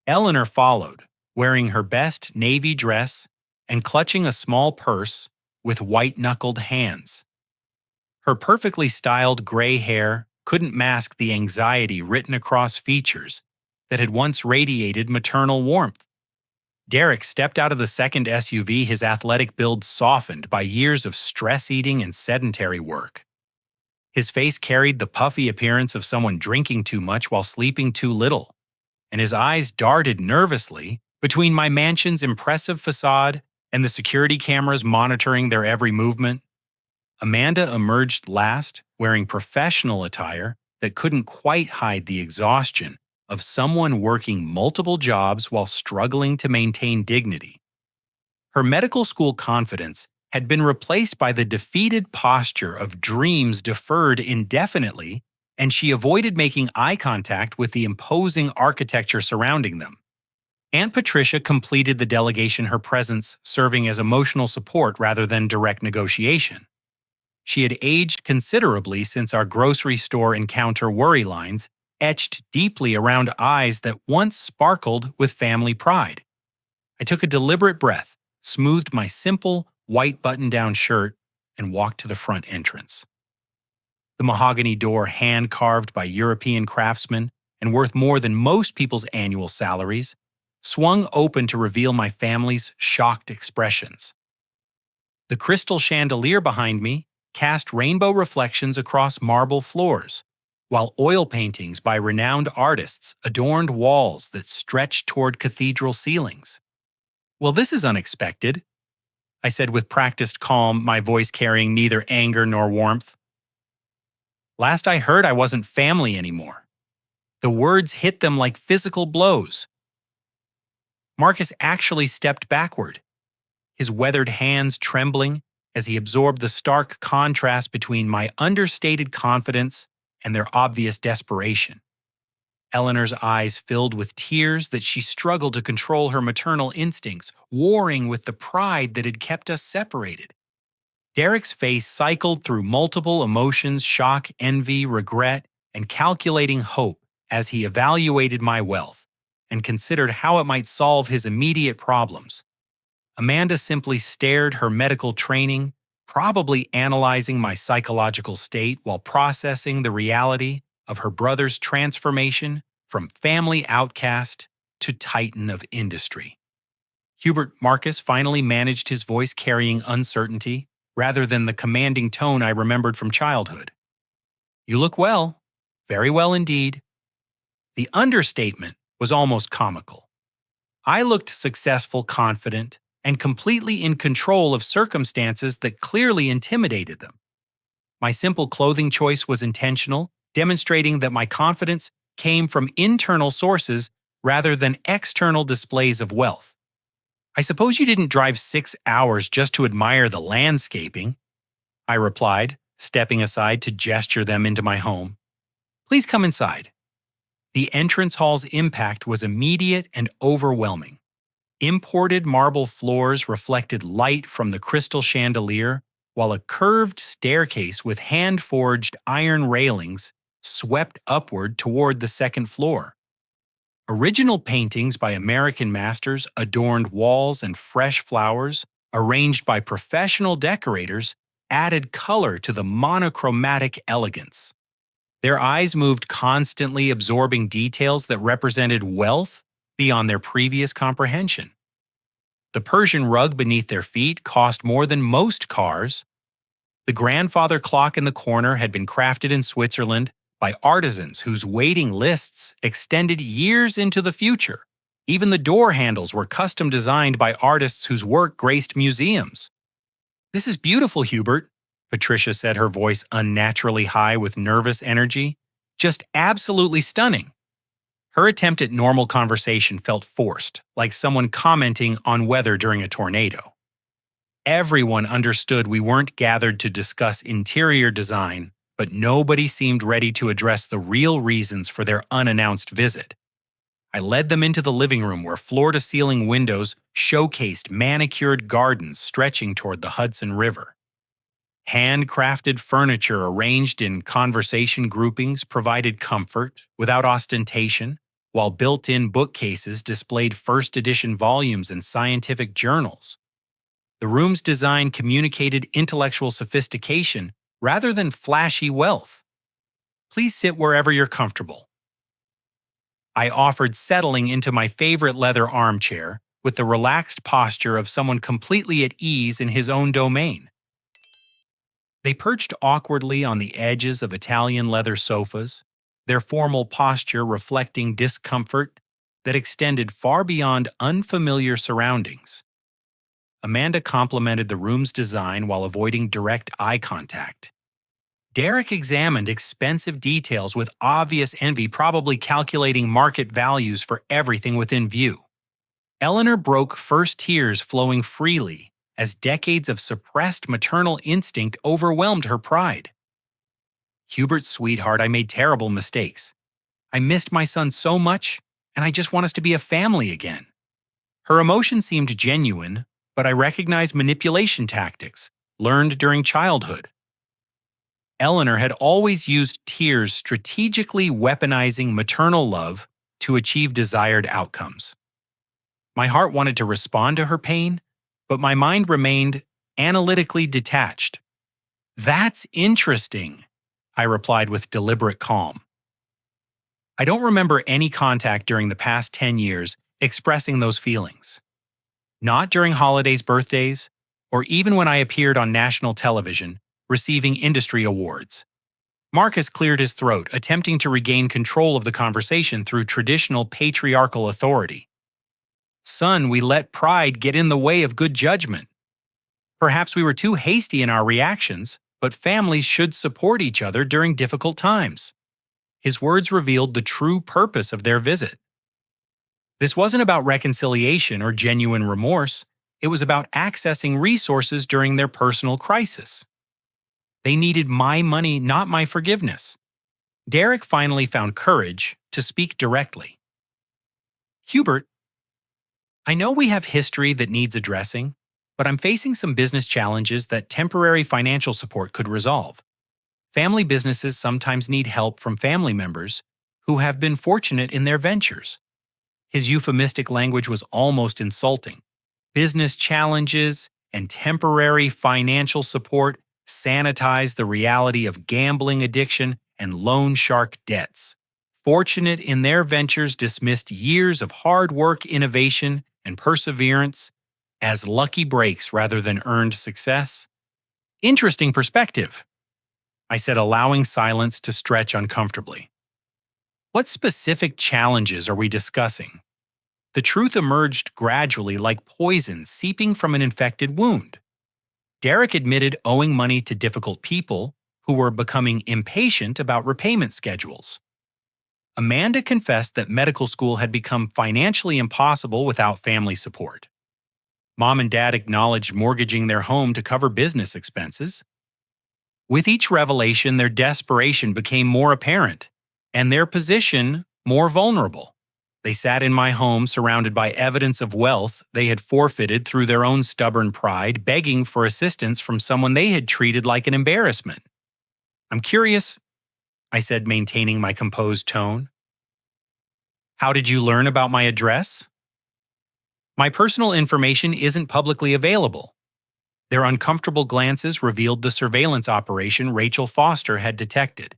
Eleanor followed, wearing her best navy dress and clutching a small purse with white-knuckled hands. Her perfectly styled gray hair couldn't mask the anxiety written across features that had once radiated maternal warmth. Derek stepped out of the second SUV, his athletic build softened by years of stress-eating and sedentary work. His face carried the puffy appearance of someone drinking too much while sleeping too little, and his eyes darted nervously between my mansion's impressive facade and the security cameras monitoring their every movement. Amanda emerged last, wearing professional attire that couldn't quite hide the exhaustion of someone working multiple jobs while struggling to maintain dignity. Her medical school confidence had been replaced by the defeated posture of dreams deferred indefinitely, and she avoided making eye contact with the imposing architecture surrounding them. Aunt Patricia completed the delegation, her presence serving as emotional support rather than direct negotiation. She had aged considerably since our grocery store encounter worry lines, etched deeply around eyes that once sparkled with family pride. I took a deliberate breath, smoothed my simple, white button-down shirt, and walked to the front entrance. The mahogany door, hand-carved by European craftsmen and worth more than most people's annual salaries, swung open to reveal my family's shocked expressions. The crystal chandelier behind me cast rainbow reflections across marble floors, while oil paintings by renowned artists adorned walls that stretched toward cathedral ceilings. "Well, this is unexpected," I said with practiced calm, my voice carrying neither anger nor warmth. "Last I heard, I wasn't family anymore." The words hit them like physical blows. Marcus actually stepped backward, his weathered hands trembling as he absorbed the stark contrast between my understated confidence and their obvious desperation. Eleanor's eyes filled with tears that she struggled to control, her maternal instincts warring with the pride that had kept us separated. Derek's face cycled through multiple emotions: shock, envy, regret, and calculating hope as he evaluated my wealth and considered how it might solve his immediate problems. Amanda simply stared, her medical training probably analyzing my psychological state while processing the reality of her brother's transformation from family outcast to titan of industry. Hubert Marcus finally managed, his voice carrying uncertainty rather than the commanding tone I remembered from childhood. "You look well, very well indeed." The understatement was almost comical. I looked successful, confident, and completely in control of circumstances that clearly intimidated them. My simple clothing choice was intentional, demonstrating that my confidence came from internal sources rather than external displays of wealth. "I suppose you didn't drive 6 hours just to admire the landscaping," I replied, stepping aside to gesture them into my home. "Please come inside." The entrance hall's impact was immediate and overwhelming. Imported marble floors reflected light from the crystal chandelier, while a curved staircase with hand-forged iron railings swept upward toward the second floor. Original paintings by American masters adorned walls, and fresh flowers, arranged by professional decorators, added color to the monochromatic elegance. Their eyes moved constantly, absorbing details that represented wealth beyond their previous comprehension. The Persian rug beneath their feet cost more than most cars. The grandfather clock in the corner had been crafted in Switzerland by artisans whose waiting lists extended years into the future. Even the door handles were custom designed by artists whose work graced museums. "This is beautiful, Hubert," Patricia said, her voice unnaturally high with nervous energy. "Just absolutely stunning." Her attempt at normal conversation felt forced, like someone commenting on weather during a tornado. Everyone understood we weren't gathered to discuss interior design, but nobody seemed ready to address the real reasons for their unannounced visit. I led them into the living room, where floor-to-ceiling windows showcased manicured gardens stretching toward the Hudson River. Handcrafted furniture arranged in conversation groupings provided comfort without ostentation, while built-in bookcases displayed first-edition volumes and scientific journals. The room's design communicated intellectual sophistication rather than flashy wealth. "Please sit wherever you're comfortable," I offered, settling into my favorite leather armchair with the relaxed posture of someone completely at ease in his own domain. They perched awkwardly on the edges of Italian leather sofas, their formal posture reflecting discomfort that extended far beyond unfamiliar surroundings. Amanda complimented the room's design while avoiding direct eye contact. Derek examined expensive details with obvious envy, probably calculating market values for everything within view. Eleanor broke first tears flowing freely as decades of suppressed maternal instinct overwhelmed her pride. Hubert, sweetheart, I made terrible mistakes. I missed my son so much, and I just want us to be a family again. Her emotion seemed genuine, but I recognized manipulation tactics learned during childhood. Eleanor had always used tears, strategically weaponizing maternal love to achieve desired outcomes. My heart wanted to respond to her pain, but my mind remained analytically detached. That's interesting, I replied with deliberate calm. I don't remember any contact during the past 10 years expressing those feelings. Not during holidays, birthdays, or even when I appeared on national television, receiving industry awards. Marcus cleared his throat, attempting to regain control of the conversation through traditional patriarchal authority. Son, we let pride get in the way of good judgment. Perhaps we were too hasty in our reactions, but families should support each other during difficult times. His words revealed the true purpose of their visit. This wasn't about reconciliation or genuine remorse. It was about accessing resources during their personal crisis. They needed my money, not my forgiveness. Derek finally found courage to speak directly. Hubert, I know we have history that needs addressing, but I'm facing some business challenges that temporary financial support could resolve. Family businesses sometimes need help from family members who have been fortunate in their ventures. His euphemistic language was almost insulting. Business challenges and temporary financial support sanitize the reality of gambling addiction and loan shark debts. Fortunate in their ventures dismissed years of hard work, innovation, and perseverance as lucky breaks rather than earned success. Interesting perspective, I said, allowing silence to stretch uncomfortably. What specific challenges are we discussing? The truth emerged gradually like poison seeping from an infected wound. Derek admitted owing money to difficult people who were becoming impatient about repayment schedules. Amanda confessed that medical school had become financially impossible without family support. Mom and Dad acknowledged mortgaging their home to cover business expenses. With each revelation, their desperation became more apparent, and their position more vulnerable. They sat in my home surrounded by evidence of wealth they had forfeited through their own stubborn pride, begging for assistance from someone they had treated like an embarrassment. I'm curious, I said, maintaining my composed tone. How did you learn about my address? My personal information isn't publicly available. Their uncomfortable glances revealed the surveillance operation Rachel Foster had detected.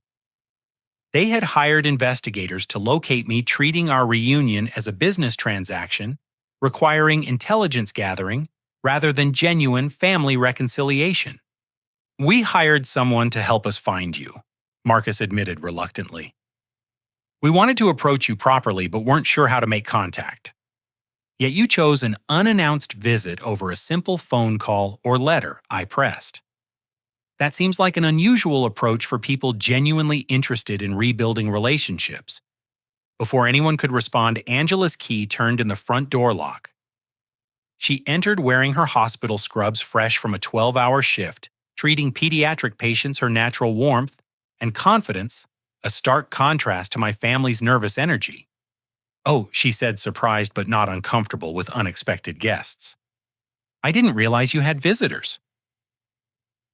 They had hired investigators to locate me, treating our reunion as a business transaction, requiring intelligence gathering rather than genuine family reconciliation. We hired someone to help us find you, Marcus admitted reluctantly. We wanted to approach you properly but weren't sure how to make contact. Yet you chose an unannounced visit over a simple phone call or letter, I pressed. That seems like an unusual approach for people genuinely interested in rebuilding relationships. Before anyone could respond, Angela's key turned in the front door lock. She entered wearing her hospital scrubs fresh from a 12-hour shift, treating pediatric patients, her natural warmth and confidence, a stark contrast to my family's nervous energy. Oh, she said, surprised but not uncomfortable with unexpected guests. I didn't realize you had visitors.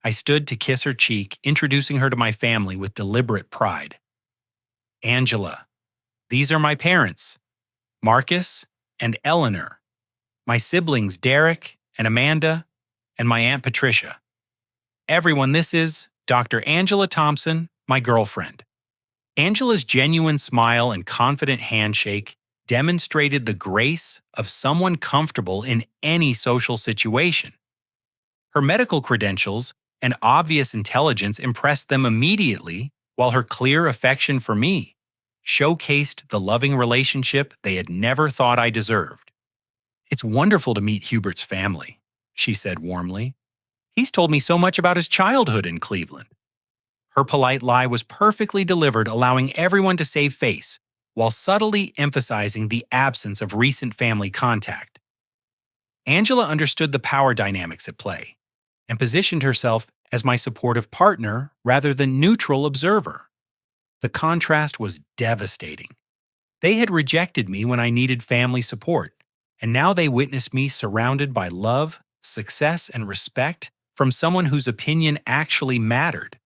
I stood to kiss her cheek, introducing her to my family with deliberate pride. Angela, these are my parents, Marcus and Eleanor, my siblings Derek and Amanda, and my Aunt Patricia. Everyone, this is Dr. Angela Thompson, my girlfriend. Angela's genuine smile and confident handshake demonstrated the grace of someone comfortable in any social situation. Her medical credentials and obvious intelligence impressed them immediately, while her clear affection for me showcased the loving relationship they had never thought I deserved. It's wonderful to meet Hubert's family, she said warmly. He's told me so much about his childhood in Cleveland. Her polite lie was perfectly delivered, allowing everyone to save face, while subtly emphasizing the absence of recent family contact. Angela understood the power dynamics at play and positioned herself as my supportive partner rather than neutral observer. The contrast was devastating. They had rejected me when I needed family support, and now they witnessed me surrounded by love, success, and respect from someone whose opinion actually mattered.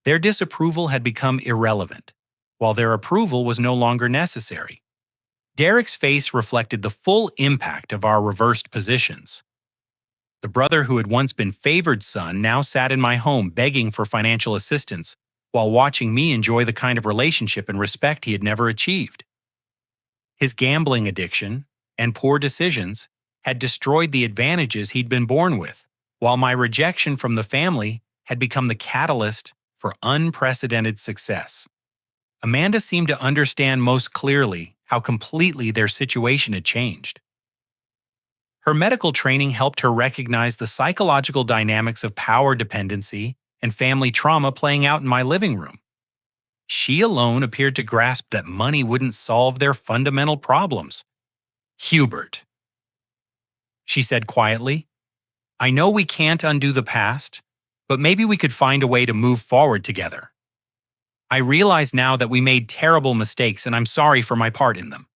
Their disapproval had become irrelevant, while their approval was no longer necessary. Derek's face reflected the full impact of our reversed positions. The brother who had once been favored son now sat in my home begging for financial assistance while watching me enjoy the kind of relationship and respect he had never achieved. His gambling addiction and poor decisions had destroyed the advantages he'd been born with, while my rejection from the family had become the catalyst for unprecedented success. Amanda seemed to understand most clearly how completely their situation had changed. Her medical training helped her recognize the psychological dynamics of power dependency and family trauma playing out in my living room. She alone appeared to grasp that money wouldn't solve their fundamental problems. "Hubert," she said quietly, "I know we can't undo the past, but maybe we could find a way to move forward together. I realize now that we made terrible mistakes and I'm sorry for my part in them."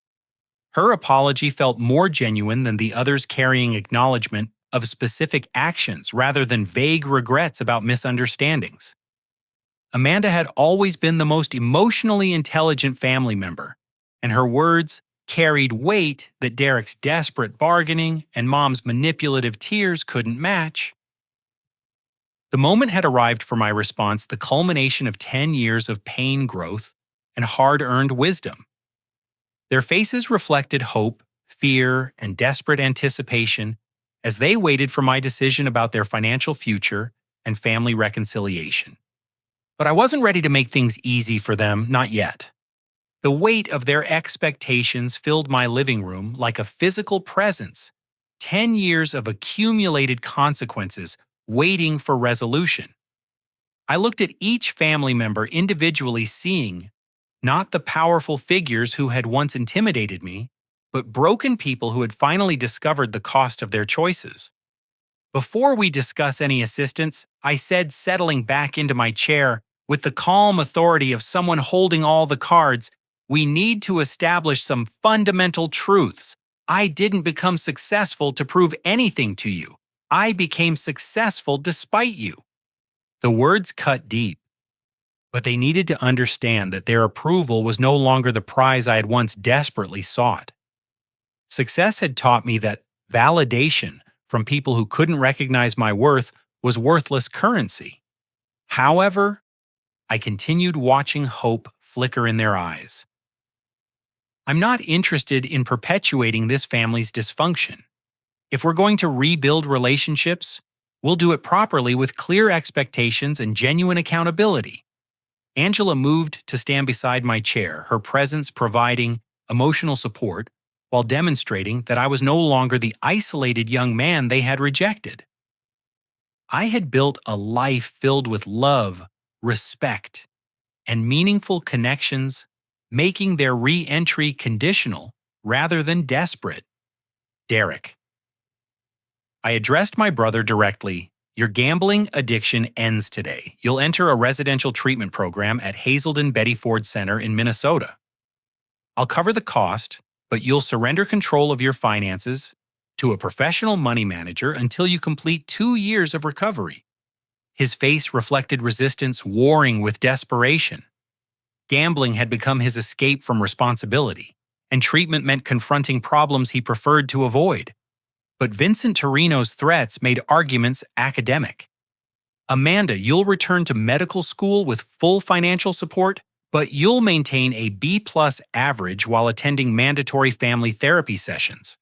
Her apology felt more genuine than the others carrying acknowledgement of specific actions rather than vague regrets about misunderstandings. Amanda had always been the most emotionally intelligent family member, and her words carried weight that Derek's desperate bargaining and Mom's manipulative tears couldn't match. The moment had arrived for my response, the culmination of 10 years of pain growth and hard-earned wisdom. Their faces reflected hope, fear, and desperate anticipation as they waited for my decision about their financial future and family reconciliation. But I wasn't ready to make things easy for them, not yet. The weight of their expectations filled my living room like a physical presence, 10 years of accumulated consequences waiting for resolution. I looked at each family member individually, seeing not the powerful figures who had once intimidated me, but broken people who had finally discovered the cost of their choices. "Before we discuss any assistance," I said, settling back into my chair with the calm authority of someone holding all the cards, "we need to establish some fundamental truths. I didn't become successful to prove anything to you. I became successful despite you." The words cut deep, but they needed to understand that their approval was no longer the prize I had once desperately sought. Success had taught me that validation from people who couldn't recognize my worth was worthless currency. However, I continued watching hope flicker in their eyes. "I'm not interested in perpetuating this family's dysfunction. If we're going to rebuild relationships, we'll do it properly with clear expectations and genuine accountability." Angela moved to stand beside my chair, her presence providing emotional support while demonstrating that I was no longer the isolated young man they had rejected. I had built a life filled with love, respect, and meaningful connections, making their re-entry conditional rather than desperate. "Derek." I addressed my brother directly. "Your gambling addiction ends today. You'll enter a residential treatment program at Hazelden Betty Ford Center in Minnesota. I'll cover the cost, but you'll surrender control of your finances to a professional money manager until you complete 2 years of recovery." His face reflected resistance warring with desperation. Gambling had become his escape from responsibility, and treatment meant confronting problems he preferred to avoid. But Vincent Torino's threats made arguments academic. "Amanda, you'll return to medical school with full financial support, but you'll maintain a B+ average while attending mandatory family therapy sessions.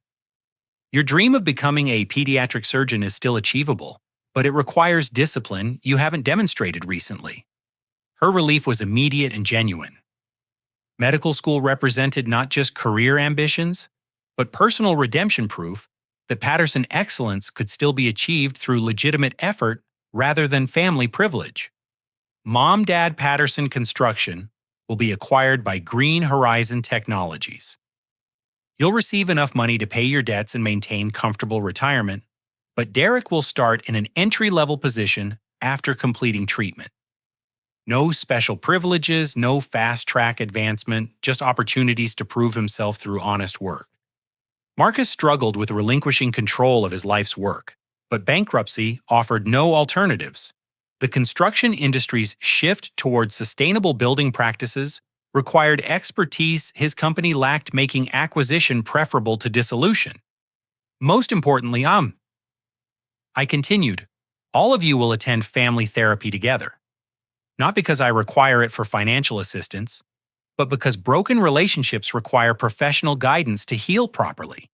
Your dream of becoming a pediatric surgeon is still achievable, but it requires discipline you haven't demonstrated recently." Her relief was immediate and genuine. Medical school represented not just career ambitions, but personal redemption proof that Patterson excellence could still be achieved through legitimate effort rather than family privilege. Mom Dad Patterson Construction will be acquired by Green Horizon Technologies. You'll receive enough money to pay your debts and maintain comfortable retirement, but Derek will start in an entry-level position after completing treatment. No special privileges, no fast-track advancement, just opportunities to prove himself through honest work. Marcus struggled with relinquishing control of his life's work, but bankruptcy offered no alternatives. The construction industry's shift towards sustainable building practices required expertise his company lacked, making acquisition preferable to dissolution. Most importantly, I continued, all of you will attend family therapy together. Not because I require it for financial assistance, but because broken relationships require professional guidance to heal properly.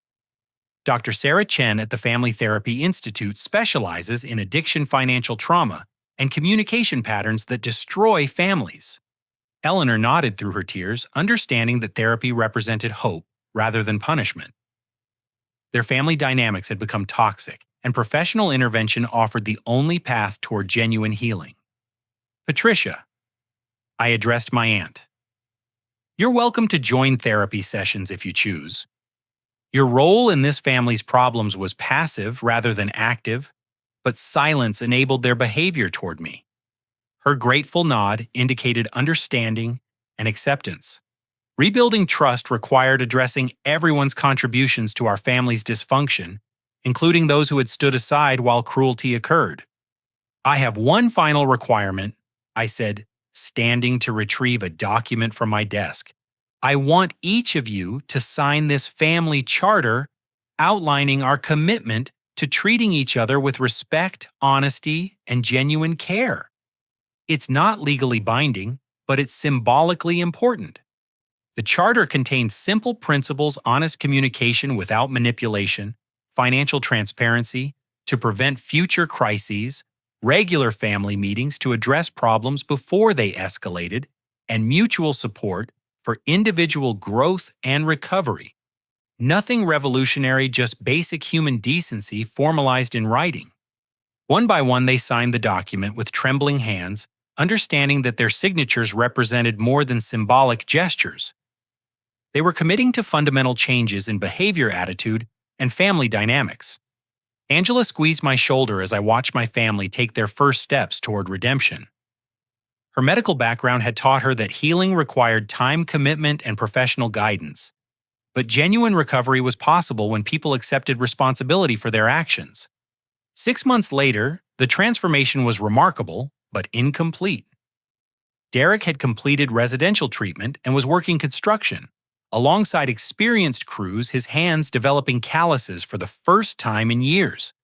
Dr. Sarah Chen at the Family Therapy Institute specializes in addiction, financial trauma, and communication patterns that destroy families. Eleanor nodded through her tears, understanding that therapy represented hope rather than punishment. Their family dynamics had become toxic, and professional intervention offered the only path toward genuine healing. Patricia, I addressed my aunt. You're welcome to join therapy sessions if you choose. Your role in this family's problems was passive rather than active, but silence enabled their behavior toward me. Her grateful nod indicated understanding and acceptance. Rebuilding trust required addressing everyone's contributions to our family's dysfunction, including those who had stood aside while cruelty occurred. I have one final requirement, I said, standing to retrieve a document from my desk. I want each of you to sign this family charter outlining our commitment to treating each other with respect, honesty, and genuine care. It's not legally binding, but it's symbolically important. The charter contains simple principles: honest communication without manipulation, financial transparency to prevent future crises, regular family meetings to address problems before they escalated, and mutual support for individual growth and recovery. Nothing revolutionary, just basic human decency formalized in writing. One by one, they signed the document with trembling hands, understanding that their signatures represented more than symbolic gestures. They were committing to fundamental changes in behavior, attitude, and family dynamics. Angela squeezed my shoulder as I watched my family take their first steps toward redemption. Her medical background had taught her that healing required time, commitment, and professional guidance. But genuine recovery was possible when people accepted responsibility for their actions. 6 months later, the transformation was remarkable, but incomplete. Derek had completed residential treatment and was working construction, alongside experienced crews, his hands developing calluses for the first time in years.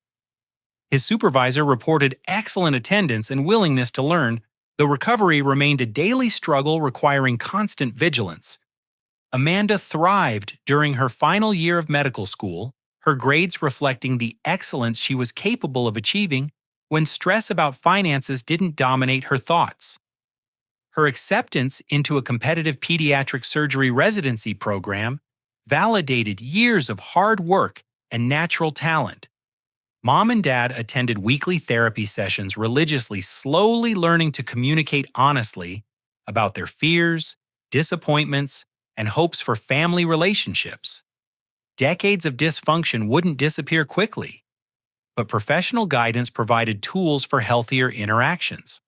His supervisor reported excellent attendance and willingness to learn, though recovery remained a daily struggle requiring constant vigilance. Amanda thrived during her final year of medical school, her grades reflecting the excellence she was capable of achieving when stress about finances didn't dominate her thoughts. Her acceptance into a competitive pediatric surgery residency program validated years of hard work and natural talent. Mom and Dad attended weekly therapy sessions religiously, slowly learning to communicate honestly about their fears, disappointments, and hopes for family relationships. Decades of dysfunction wouldn't disappear quickly, but professional guidance provided tools for healthier interactions.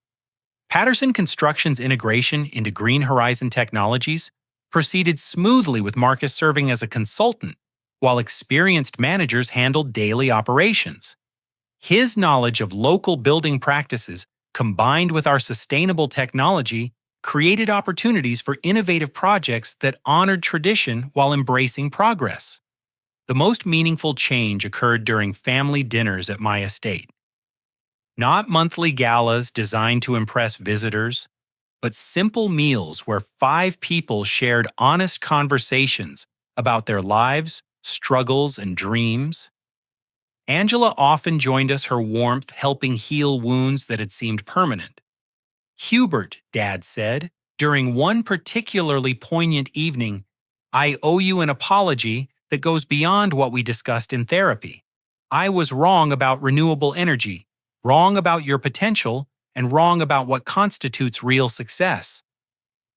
Patterson Construction's integration into Green Horizon Technologies proceeded smoothly, with Marcus serving as a consultant, while experienced managers handled daily operations. His knowledge of local building practices, combined with our sustainable technology, created opportunities for innovative projects that honored tradition while embracing progress. The most meaningful change occurred during family dinners at my estate. Not monthly galas designed to impress visitors, but simple meals where 5 people shared honest conversations about their lives, struggles, and dreams. Angela often joined us, her warmth helping heal wounds that had seemed permanent. Hubert, Dad said, during one particularly poignant evening, I owe you an apology that goes beyond what we discussed in therapy. I was wrong about renewable energy, wrong about your potential, and wrong about what constitutes real success.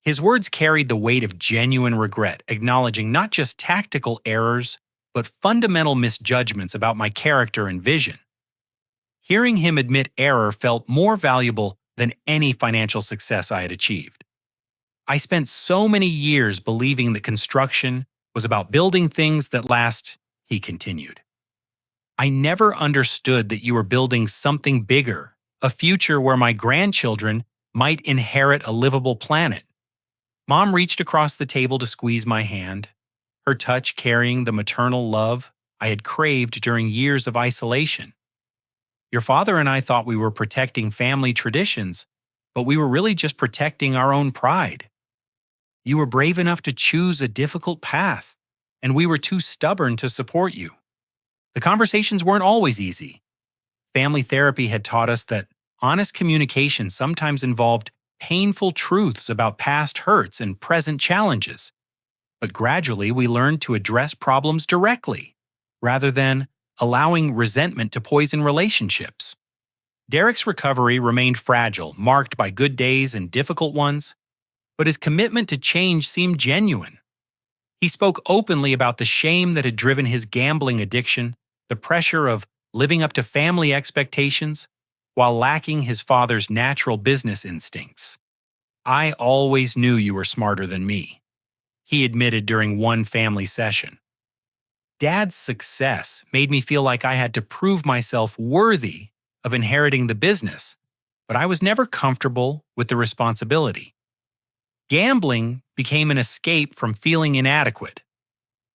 His words carried the weight of genuine regret, acknowledging not just tactical errors, but fundamental misjudgments about my character and vision. Hearing him admit error felt more valuable than any financial success I had achieved. I spent so many years believing that construction was about building things that last, he continued. I never understood that you were building something bigger, a future where my grandchildren might inherit a livable planet. Mom reached across the table to squeeze my hand, her touch carrying the maternal love I had craved during years of isolation. Your father and I thought we were protecting family traditions, but we were really just protecting our own pride. You were brave enough to choose a difficult path, and we were too stubborn to support you. The conversations weren't always easy. Family therapy had taught us that honest communication sometimes involved painful truths about past hurts and present challenges. But gradually, we learned to address problems directly, rather than allowing resentment to poison relationships. Derek's recovery remained fragile, marked by good days and difficult ones, but his commitment to change seemed genuine. He spoke openly about the shame that had driven his gambling addiction, the pressure of living up to family expectations, while lacking his father's natural business instincts. I always knew you were smarter than me, he admitted during one family session. Dad's success made me feel like I had to prove myself worthy of inheriting the business, but I was never comfortable with the responsibility. Gambling became an escape from feeling inadequate.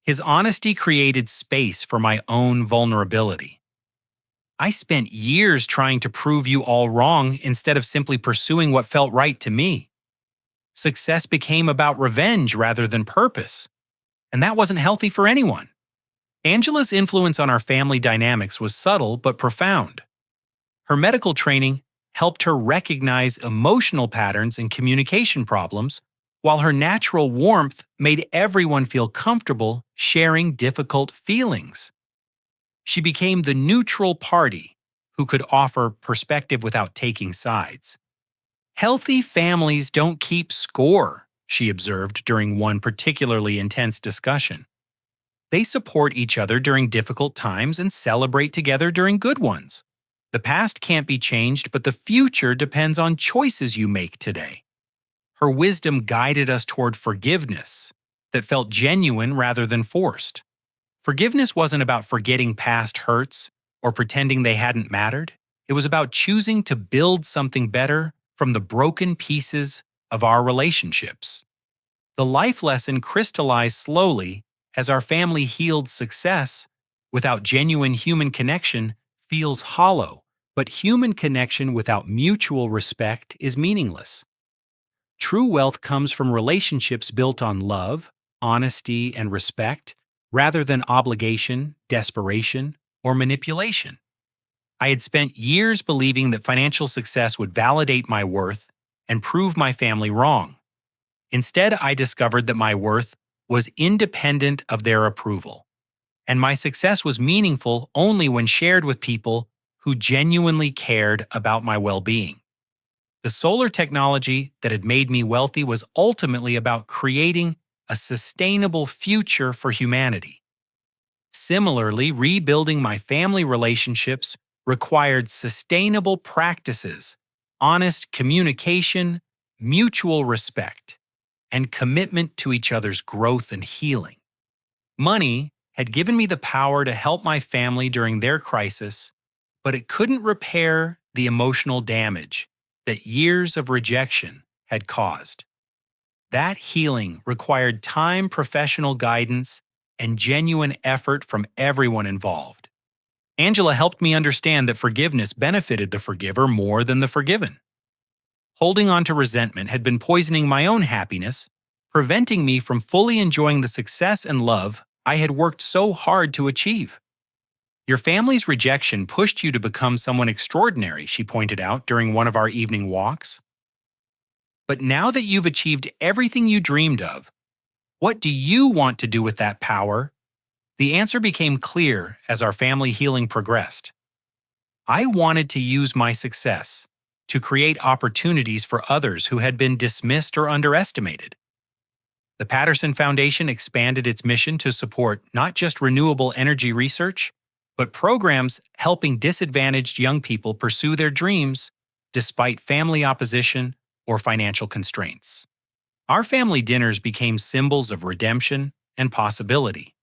His honesty created space for my own vulnerability. I spent years trying to prove you all wrong instead of simply pursuing what felt right to me. Success became about revenge rather than purpose, and that wasn't healthy for anyone. Angela's influence on our family dynamics was subtle but profound. Her medical training helped her recognize emotional patterns and communication problems, while her natural warmth made everyone feel comfortable sharing difficult feelings. She became the neutral party who could offer perspective without taking sides. Healthy families don't keep score, she observed during one particularly intense discussion. They support each other during difficult times and celebrate together during good ones. The past can't be changed, but the future depends on choices you make today. Her wisdom guided us toward forgiveness that felt genuine rather than forced. Forgiveness wasn't about forgetting past hurts or pretending they hadn't mattered. It was about choosing to build something better from the broken pieces of our relationships. The life lesson crystallized slowly as our family healed. Success without genuine human connection feels hollow, but human connection without mutual respect is meaningless. True wealth comes from relationships built on love, honesty, and respect, rather than obligation, desperation, or manipulation. I had spent years believing that financial success would validate my worth and prove my family wrong. Instead, I discovered that my worth was independent of their approval, and my success was meaningful only when shared with people who genuinely cared about my well-being. The solar technology that had made me wealthy was ultimately about creating a sustainable future for humanity. Similarly, rebuilding my family relationships required sustainable practices, honest communication, mutual respect, and commitment to each other's growth and healing. Money had given me the power to help my family during their crisis, but it couldn't repair the emotional damage that years of rejection had caused. That healing required time, professional guidance, and genuine effort from everyone involved. Angela helped me understand that forgiveness benefited the forgiver more than the forgiven. Holding on to resentment had been poisoning my own happiness, preventing me from fully enjoying the success and love I had worked so hard to achieve. Your family's rejection pushed you to become someone extraordinary, she pointed out during one of our evening walks. But now that you've achieved everything you dreamed of, what do you want to do with that power? The answer became clear as our family healing progressed. I wanted to use my success to create opportunities for others who had been dismissed or underestimated. The Patterson Foundation expanded its mission to support not just renewable energy research, but programs helping disadvantaged young people pursue their dreams despite family opposition or financial constraints. Our family dinners became symbols of redemption and possibility.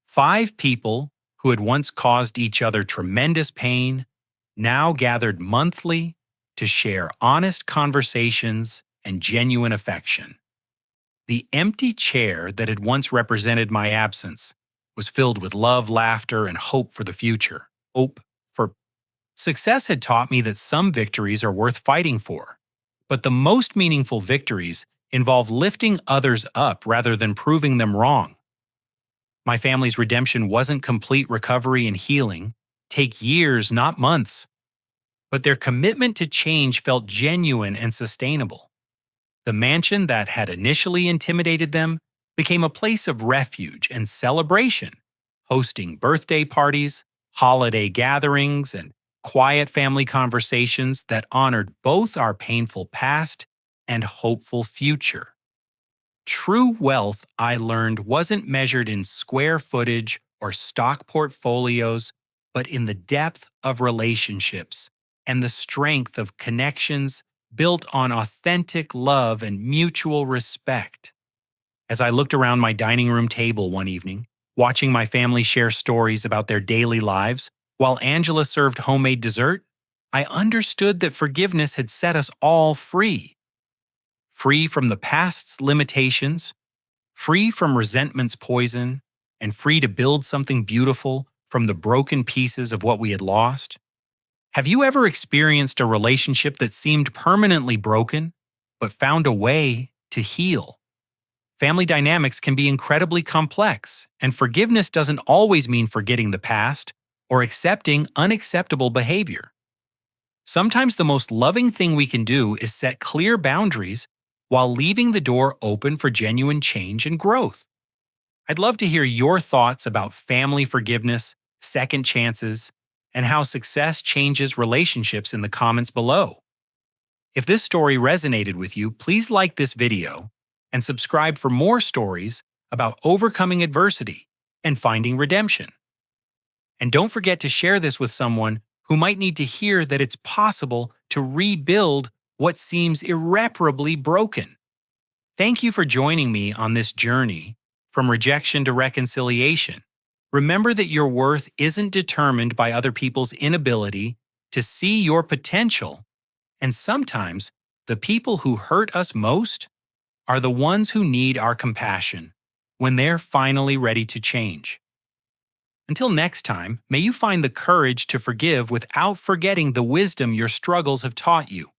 5 people who had once caused each other tremendous pain now gathered monthly to share honest conversations and genuine affection. The empty chair that had once represented my absence was filled with love, laughter, and hope for the future. Hope for success had taught me that some victories are worth fighting for, but the most meaningful victories involve lifting others up rather than proving them wrong. My family's redemption wasn't complete recovery and healing, take years, not months, but their commitment to change felt genuine and sustainable. The mansion that had initially intimidated them became a place of refuge and celebration, hosting birthday parties, holiday gatherings, and quiet family conversations that honored both our painful past and hopeful future. True wealth, I learned, wasn't measured in square footage or stock portfolios, but in the depth of relationships and the strength of connections built on authentic love and mutual respect. As I looked around my dining room table one evening, watching my family share stories about their daily lives, while Angela served homemade dessert, I understood that forgiveness had set us all free. Free from the past's limitations, free from resentment's poison, and free to build something beautiful from the broken pieces of what we had lost. Have you ever experienced a relationship that seemed permanently broken, but found a way to heal? Family dynamics can be incredibly complex, and forgiveness doesn't always mean forgetting the past or accepting unacceptable behavior. Sometimes the most loving thing we can do is set clear boundaries while leaving the door open for genuine change and growth. I'd love to hear your thoughts about family forgiveness, second chances, and how success changes relationships in the comments below. If this story resonated with you, please like this video and subscribe for more stories about overcoming adversity and finding redemption. And don't forget to share this with someone who might need to hear that it's possible to rebuild what seems irreparably broken. Thank you for joining me on this journey from rejection to reconciliation. Remember that your worth isn't determined by other people's inability to see your potential, and sometimes the people who hurt us most are the ones who need our compassion when they're finally ready to change. Until next time, may you find the courage to forgive without forgetting the wisdom your struggles have taught you.